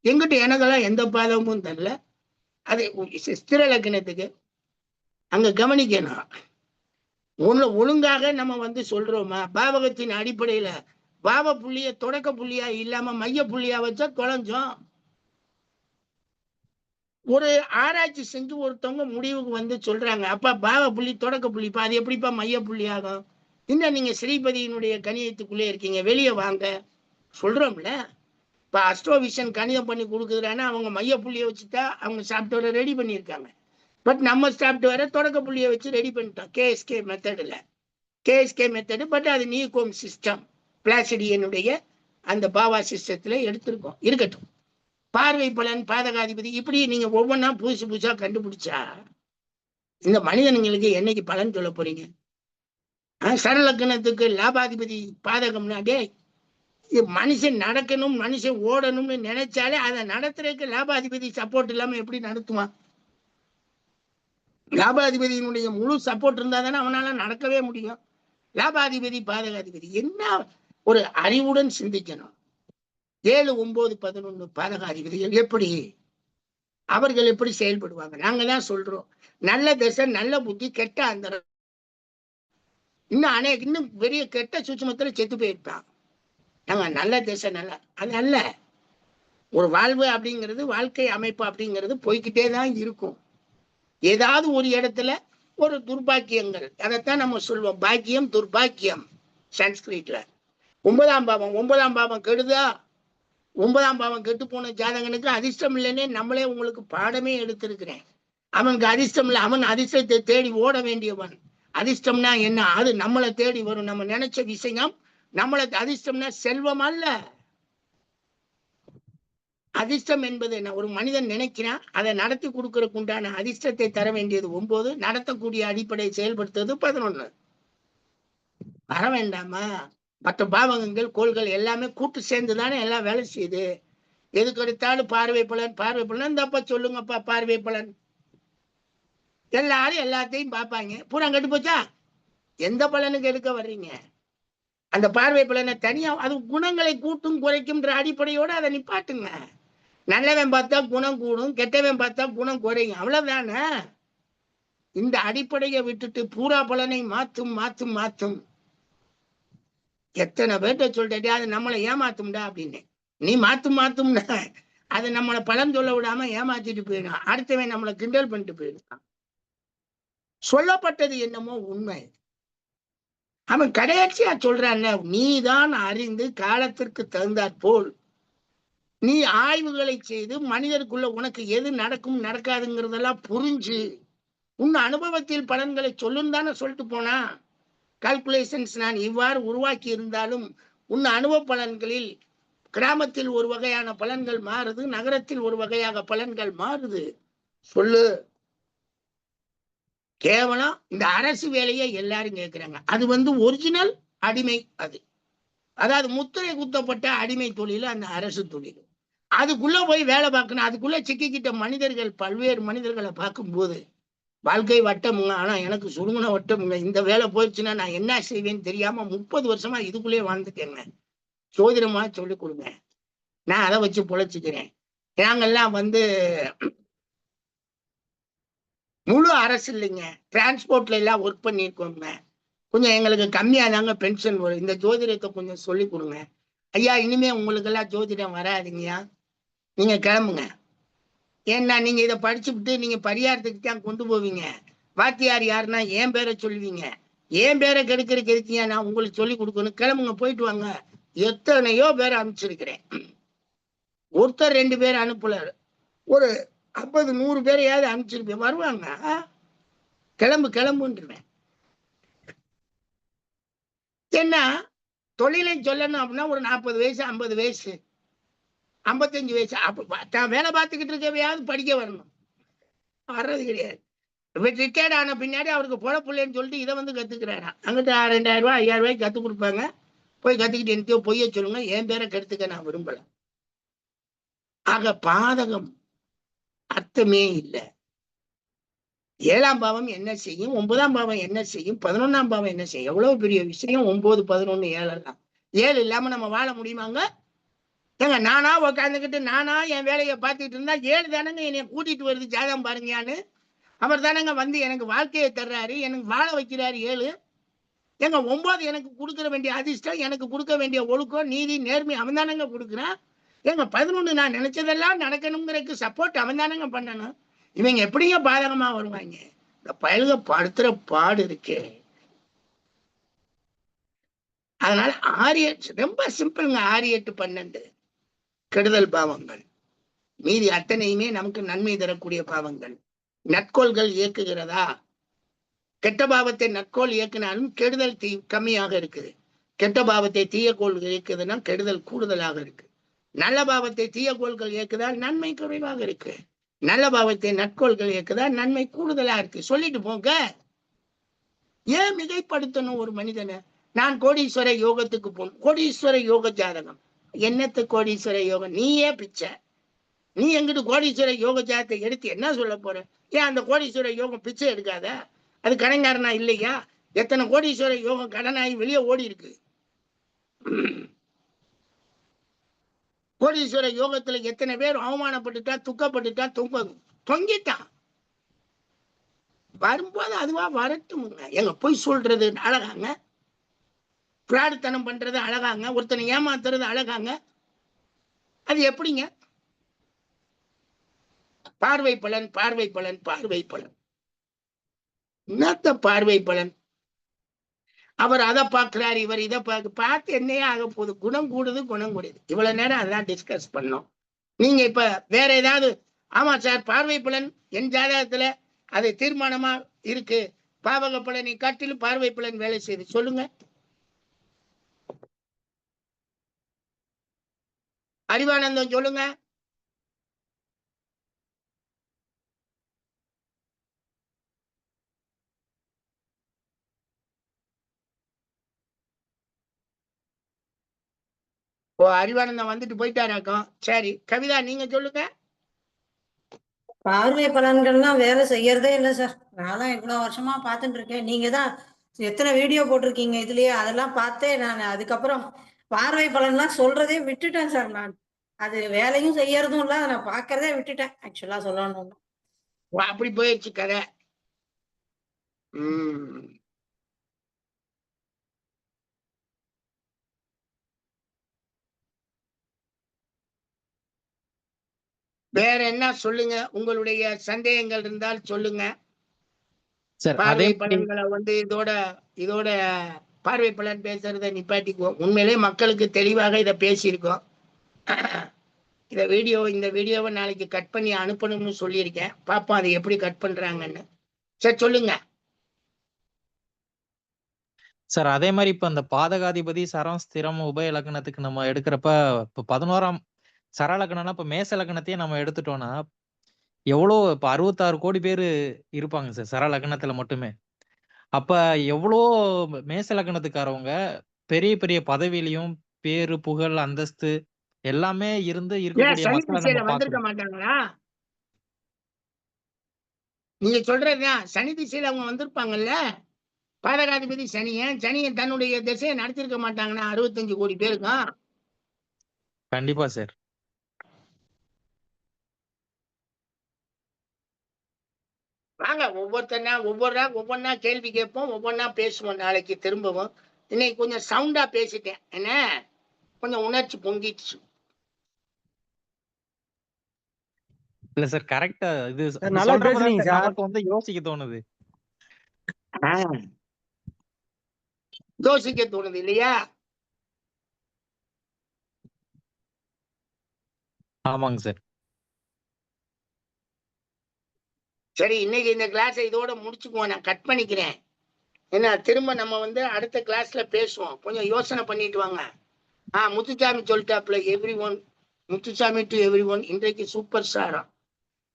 எங்கிட்ட எனக்கெல்லாம் எந்த பாதகமும் தெரியல. அது ஸ்திர லக்னத்துக்கு அங்க கவனிக்கணும். ஒழுங்காக நம்ம வந்து சொல்றோமா? பாவகத்தின் அடிப்படையில பாவ புள்ளிய தொடக்க புள்ளியா இல்லாம மைய புள்ளியா வச்சா தொலைஞ்சோம். ஒரு ஆராய்ச்சி செஞ்சு ஒருத்தவங்க முடிவுக்கு வந்து சொல்றாங்க, அப்பா பாவ புள்ளி தொடக்க புள்ளிப்பா, அது எப்படிப்பா மைய புள்ளி ஆகும்? இன்னும் நீங்க ஸ்ரீபதியினுடைய கணிதத்துக்குள்ளே இருக்கீங்க, வெளியே வாங்க சொல்றோம்ல. இப்ப அஸ்ட்ரோவிஷன் கணிதம் பண்ணி கொடுக்குறான்னா அவங்க மைய புள்ளியை வச்சுட்டா அவங்க சாப்ட்வேரை ரெடி பண்ணியிருக்காங்க. பட் நம்ம சாப்ட்வேரை தொடக்க புள்ளியை வச்சு ரெடி பண்ணிட்டோம் கேஎஸ்கே மெத்தடில். கேஎஸ்கே மெத்தடு, பட் அது நியூகோம் சிஸ்டம், பிளாசிடியனுடைய அந்த பாவா சிஸ்டத்துல எடுத்திருக்கோம். இருக்கட்டும். பார்வை பலன், பாதகாதிபதி, இப்படி நீங்க ஒவ்வொன்றா புதுசா கண்டுபிடிச்சா இந்த மனிதனுங்களுக்கு என்னைக்கு பலன் சொல்ல போறீங்க? சரலக்கணத்துக்கு லாபாதிபதி பாதகம்னா டேய், மனுஷன் நடக்கணும், மனுஷன் ஓடணும்னு நினைச்சாலே அதை நடத்துறதுக்கு லாபாதிபதி சப்போர்ட் இல்லாம எப்படி நடத்துவான்? லாபாதிபதியினுடைய முழு சப்போர்ட் இருந்தா தானே அவனால நடக்கவே முடியும். லாபாதிபதி பாதகாதிபதி என்ன ஒரு அறிவுடன் சிந்திக்கணும். 7, 9, 11 பாதகாதிபதிகள் எப்படி, அவர்கள் எப்படி செயல்படுவாங்க? நாங்க தான் சொல்றோம், நல்ல திசை, நல்ல புத்தி, கெட்ட அந்த இன்னும் பெரிய கெட்ட சூட்சுமத்துல செத்து போயிருப்பான். நாங்க நல்ல திசை நல்ல அது அல்ல. ஒரு வாழ்வு அப்படிங்கிறது, வாழ்க்கை அமைப்பு அப்படிங்கிறது போய்கிட்டே தான் இருக்கும். ஏதாவது ஒரு இடத்துல ஒரு துர்பாக்கியங்கள், அதைத்தான் நம்ம சொல்லுவோம், பாக்கியம் துர்பாக்கியம் சன்ஸ்கிரிட்ல. 9ஆம் பாவம் கெடுதா? 9ஆம் பாவம் கெட்டு போன ஜாதகனுக்கு அதிர்ஷ்டம் இல்லைன்னே நம்மளே உங்களுக்கு பாடமே எடுத்திருக்கிறேன். அவனுக்கு அதிர்ஷ்டம் இல்லை, அவன் அதிர்ஷ்டத்தை தேடி ஓட வேண்டியவன். அதிர்ஷ்டம்னா என்ன? அது நம்மளை தேடி வரும். நம்ம நினைச்ச விஷயம் நம்மளை, அதிர்ஷ்டம்னா செல்வம் அல்ல. அதிர்ஷ்டம் என்பது என்ன? ஒரு மனிதன் நினைக்கிறான், அதை நடத்தி கொடுக்கறதுக்கு உண்டான அதிர்ஷ்டத்தை தர வேண்டியது 9, நடத்தக்கூடிய அடிப்படை செயல்படுத்துறது 11. வர வேண்டாமா? மற்ற பாவகங்கள், கோள்கள் எல்லாமே கூட்டு சேர்ந்துதானே எல்லாம் வேலை செய்யுது. எதுக்கு எடுத்தாலும் பார்வை பலன் இந்தப்ப சொல்லுங்கப்பா, பார்வை பலன். எல்லாரும் எல்லாத்தையும் பார்ப்பாங்க. பூரா கெட்டு போச்சா? எந்த பலனுக்கு எடுக்க வர்றீங்க? அந்த பார்வை பலனை தனியா, அது குணங்களை கூட்டும் குறைக்கும்ன்ற அடிப்படையோட அதை நிப்பாட்டுங்க. நல்லவன் பார்த்தா குணம் கூடும், கெட்டவன் பார்த்தா குணம் குறையும், அவ்வளவுதானே. இந்த அடிப்படையை விட்டுட்டு பூரா பலனை மாத்தும். எத்தனை பேர்ட்ட சொல்லிட்டே அது நம்மளை ஏமாத்தும்டா அப்படின்னு. நீ மாத்தும்னா அது நம்மளை பலன் சொல்ல விடாம ஏமாத்திட்டு போயிடும். அடுத்தவன் நம்மளை கிண்டல் பண்ணிட்டு போயிடுவான். சொல்லப்பட்டது என்னமோ உண்மை. அவன் கடைசியா சொல்றான், நீதான் அறிந்து காலத்திற்கு தகுந்தாற் போல் நீ ஆய்வுகளை செய்து மனிதருக்குள்ள உனக்கு எது நடக்கும் நடக்காதுங்கிறதெல்லாம் புரிஞ்சு உன் அனுபவத்தில் பலன்களை சொல்லும் தானே சொல்லிட்டு போனா. கால்குலேஷன்ஸ் நான் இவ்வாறு உருவாக்கி இருந்தாலும் உன் அனுபவ பலன்களில் கிராமத்தில் ஒரு வகையான பலன்கள் மாறுது, நகரத்தில் ஒரு வகையாக பலன்கள் மாறுது. சொல்லு. கேவலம் இந்த அரசு வேலையை எல்லாரும் கேட்கிறாங்க. அது ஒரிஜினல் அடிமை. அதாவது முத்திரை குத்தப்பட்ட அடிமை தொழில் அந்த அரசு தொழில். அதுக்குள்ள போய் வேலை பார்க்கணும். அதுக்குள்ள சிக்கிக்கிட்ட மனிதர்கள், பல்வேறு மனிதர்களை பார்க்கும்போது வாழ்க்கை வட்டமுங்க. ஆனா எனக்கு சுருங்கின வட்டமுங்க. இந்த வேலை போயிடுச்சுன்னா நான் என்ன செய்வேன்னு தெரியாம 30 வருஷமா இதுக்குள்ளேயே வாழ்ந்துட்டேங்க. சோதிடமா சொல்லிக் கொடுங்க, நான் அதை வச்சு பொழைச்சிக்கிறேன். நாங்கெல்லாம் முழு அரசு இல்லைங்க, டிரான்ஸ்போர்ட்ல எல்லாம் ஒர்க் பண்ணியிருக்கோங்க. கொஞ்சம் எங்களுக்கு கம்மியா தாங்க பென்ஷன் வரும். இந்த ஜோதிடத்தை கொஞ்சம் சொல்லி கொடுங்க ஐயா. இனிமே உங்களுக்கு எல்லாம் ஜோதிடம் வராதுங்கய்யா, நீங்க கிளம்புங்க. ஏன்னா நீங்க இதை படிச்சுவிட்டு நீங்க பரிகாரத்துக்கு தான் கொண்டு போவீங்க. வாத்தியார் யாருன்னா என் பேரை சொல்லுவீங்க. என் பேரை கெடுக்கிறதுக்கு இருக்கீங்க, நான் உங்களுக்கு சொல்லி கொடுக்கணும். கிளம்புங்க, போயிட்டு வாங்க. எத்தனையோ பேரை அனுப்பிச்சிருக்கிறேன். ஒருத்தர் 2 பேர் அனுப்பல, ஒரு 50 100 பேரையாவது அனுப்பிச்சிருப்பேன். வருவாங்க. கிளம்புன்றேன். என்ன தொழிலை சொல்லணும் அப்படின்னா ஒரு 40 வயசு 50 வயசு 55 வயசு அப்ப வேலை பார்த்துக்கிட்டு இருக்கவையாவது படிக்க வரணும். வர்றது கிடையாது. ரிட்டையர்ட் ஆன பின்னாடி அவருக்கு பொழப்பில்லைன்னு சொல்லிட்டு இதை கத்துக்கிறாரா. அங்கிட்ட 2000 ரூபாய் 5000 ரூபாய்க்கு கத்துக் கொடுப்பாங்க. போய் கத்துக்கிட்டு எனக்கோ பொய்ய சொல்லுங்க, என் பேரை கெடுத்துக்க நான் விரும்பல. ஆக பாதகம் அர்த்தமே இல்லை. 7ஆம் பாவம் என்ன செய்யும், 9ஆம் பாவம் என்ன செய்யும், 11ஆம் பாவம் என்ன செய்யும்? எவ்வளவு பெரிய விஷயம். 9, 11, 7 எல்லாம். 7 இல்லாம நம்ம வாழ முடியுமாங்க? ஏங்க நானா உக்காந்துக்கிட்டு நானா என் வேலையை பார்த்துக்கிட்டு இருந்தா 7 தானங்க என்னை கூட்டிட்டு வருது. ஜாதகம் பாருங்கயான்னு அவர் தானங்க எனக்கு வாழ்க்கையை தர்றாரு, எனக்கு வாழ வைக்கிறாரு. 7 எங்க 9 எனக்கு கொடுக்க வேண்டிய அதிர்ஷ்டம், எனக்கு கொடுக்க வேண்டிய ஒழுக்கம், நீதி, நேர்மை அவன் தானங்க கொடுக்குறான். எங்க 11 நான் நினைச்சதெல்லாம் நடக்கணுங்கிறதுக்கு சப்போர்ட் அவன் தானங்க பண்ணணும். இவங்க எப்படிங்க பாதகமா வருவாங்க? இந்த பயலுக படுத்துற பாடு இருக்கே. அதனால 6, 8 ரொம்ப சிம்பிள்ங்க. 6, 8, 12 கெடுதல் பாவங்கள். மீதி அத்தனையுமே நமக்கு நன்மை தரக்கூடிய பாவங்கள். நற்கோள்கள் இயக்குகிறதா? கெட்ட பாவத்தை நற்கோள் இயக்கினாலும் கெடுதல் கம்மியாக இருக்குது. கெட்ட பாவத்தை தீய கோள்கள் இயக்குதுன்னா கெடுதல் கூடுதலாக இருக்கு. நல்ல பாவத்தை தீய கோள்கள் இயக்குதால் நன்மை குறைவாக இருக்கு. நல்ல பாவத்தை நற்கோள்கள் இயக்குதா நன்மை கூடுதலா இருக்கு. சொல்லிட்டு போங்க. ஏன் மிகைப்படுத்தணும் ஒரு மனிதனை? நான் கோடீஸ்வர யோகத்துக்கு போகணும். கோடீஸ்வர யோக ஜாதகம் என்னத்து கோடீஸ்வர யோகம்? நீயே பிச்சை. நீ எங்கிட்டு கோடீஸ்வர யோக ஜாதத்தை எடுத்து என்ன சொல்ல போற? ஏன் அந்த கோடீஸ்வர யோகம் பிச்சை எடுக்காத? அது கடன்காரனா இல்லையா? எத்தனை கோடீஸ்வர யோகம் கடனாகி வெளியே ஓடி இருக்கு. கோடீஸ்வர யோகத்துல எத்தனை பேர் அவமானப்பட்டுட்டா, துக்கப்பட்டுட்டா, தொங்கிட்டான். வரும்போது அதுவா வரட்டுமுங்க. எங்க போய் சொல்றது அழகாங்க, பிராடுத்தனம் பண்றது அழகாங்க, ஒருத்தனை ஏமாத்துறது அழகாங்க. அது எப்படிங்க? பார்வை பலன், பார்வை பலன், பார்வை பலன். என்னத்த பார்வை பலன்? அவர் அதை பார்க்கிறார், இவர் இதை பார்த்து என்னையே ஆக போகுது. குணம் கூடுது, குணம் கூடுது. இவ்வளவு நேரம் அதான் டிஸ்கஸ் பண்ணோம். நீங்க இப்ப வேற ஏதாவது, ஆமா சார் பார்வை பலன் என் ஜாதகத்துல அது தீர்மானமா இருக்கு, பாவக பலனை காட்டிலும் பார்வை பலன் வேலை செய்து சொல்லுங்க. அறிவானந்தம் சொல்லுங்க. ஓ, அறிவானந்தம் வந்துட்டு போயிட்டாராக்கும். சரி கவிதா, நீங்க சொல்லுங்க. பார்வை பலன்கள்லாம் வேலை செய்யறதே இல்லை சார். நான் இவ்வளவு வருஷமா பார்த்துட்டு இருக்கேன். நீங்க தான் எத்தனை வீடியோ போட்டிருக்கீங்க இதுலயே, அதெல்லாம் பார்த்தே நான் அதுக்கப்புறம் பார்வை பலன்லாம் சொல்றதே விட்டுட்டேன் சார். நான் அது வேலையும் செய்யறதும் இல்லை, நான் பார்க்கறதே விட்டுட்டேன் ஆக்சுவலா சொல்லணும். அப்படி போயிடுச்சு கதை. வேற என்ன சொல்லுங்க, உங்களுடைய சந்தேகங்கள் இருந்தால் சொல்லுங்க. பார்வை பலன்களை இதோட பார்வை பலன் பேசுறத நிப்பாட்டிக்குவோம். உண்மையிலே மக்களுக்கு தெளிவாக இதை பேசியிருக்கோம். இந்த வீடியோவை நாளைக்கு கட் பண்ணி அனுப்பணும்னு சொல்லியிருக்கேன். பாப்போம் அதை எப்படி கட் பண்றாங்கன்னு. சரி சொல்லுங்க சார். அதே மாதிரி இப்ப இந்த பாதகாதிபதி சரம் ஸ்திரம் உபய லக்னத்துக்கு நம்ம எடுக்கிறப்ப, இப்ப 11ஆம் சர லக்னம்னா இப்ப மேச லக்னத்தையே நம்ம எடுத்துட்டோம்னா எவ்வளோ, இப்ப 66 கோடி பேரு இருப்பாங்க சார் சர லக்னத்துல மட்டுமே. அப்ப எவ்வளோ மேச லக்னத்துக்காரவங்க பெரிய பெரிய பதவியிலையும் பேரு புகழ் அந்தஸ்து எல்லாமே இருந்து இருக்கக்கூடிய மக்களை நம்ம வந்திருக்க பார்க்கிறோம். மாட்டாங்களா? நீங்க சொல்றதுதான் சனி திசையில அவங்க வந்திருப்பாங்கல்ல. பாதகாதிபதி சனியன் தன்னுடைய திசையை நடத்திருக்க மாட்டாங்கன்னா 65 கோடி பேருக்கும். கண்டிப்பா சார். வாங்க ஒவ்வொன்னா கேள்வி கேட்போம், ஒவ்வொன்னா பேசுவோம். நாளைக்கு திரும்பவும். இன்னைக்கு கொஞ்சம் சவுண்டா பேசிட்டேன், என்ன கொஞ்சம் உணர்ச்சி பொங்கிடுச்சு. இல்ல சார், கரெக்டா இது நல்லா பேசுறீங்க சார். நமக்கு வந்து யோசிக்க தோணுது. யோசிக்க தோணுது இல்லையா? ஆமாங்க சார். சரி, இன்னைக்கு இந்த கிளாஸை இதோட முடிச்சுக்குவோம். நான் கட் பண்ணிக்கிறேன். ஏன்னா திரும்ப நம்ம வந்து அடுத்த கிளாஸ்ல பேசுவோம். கொஞ்சம் யோசனை பண்ணிட்டு வாங்க. முத்துசாமி சொல்லிட்டாப்ல, முத்துசாமி டு எவ்ரி ஒன் இன்றைக்கு சூப்பர் ஸ்டாரா.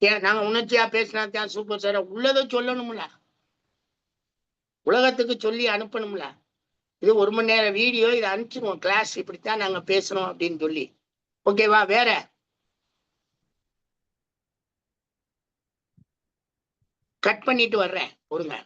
ஏன் நாங்க உணர்ச்சியா பேசினா தான் சூப்பர் ஸ்டாரா? உள்ளதை சொல்லணும்ல, உலகத்துக்கு சொல்லி அனுப்பணும்ல. இது 1 மணி நேரம் வீடியோ, இதை அனுப்பிச்சிருவோம். கிளாஸ் இப்படித்தான் நாங்க பேசுறோம் அப்படின்னு சொல்லி. ஓகேவா? வேற கட் பண்ணிட்டு வர்றேன், பொறுங்க.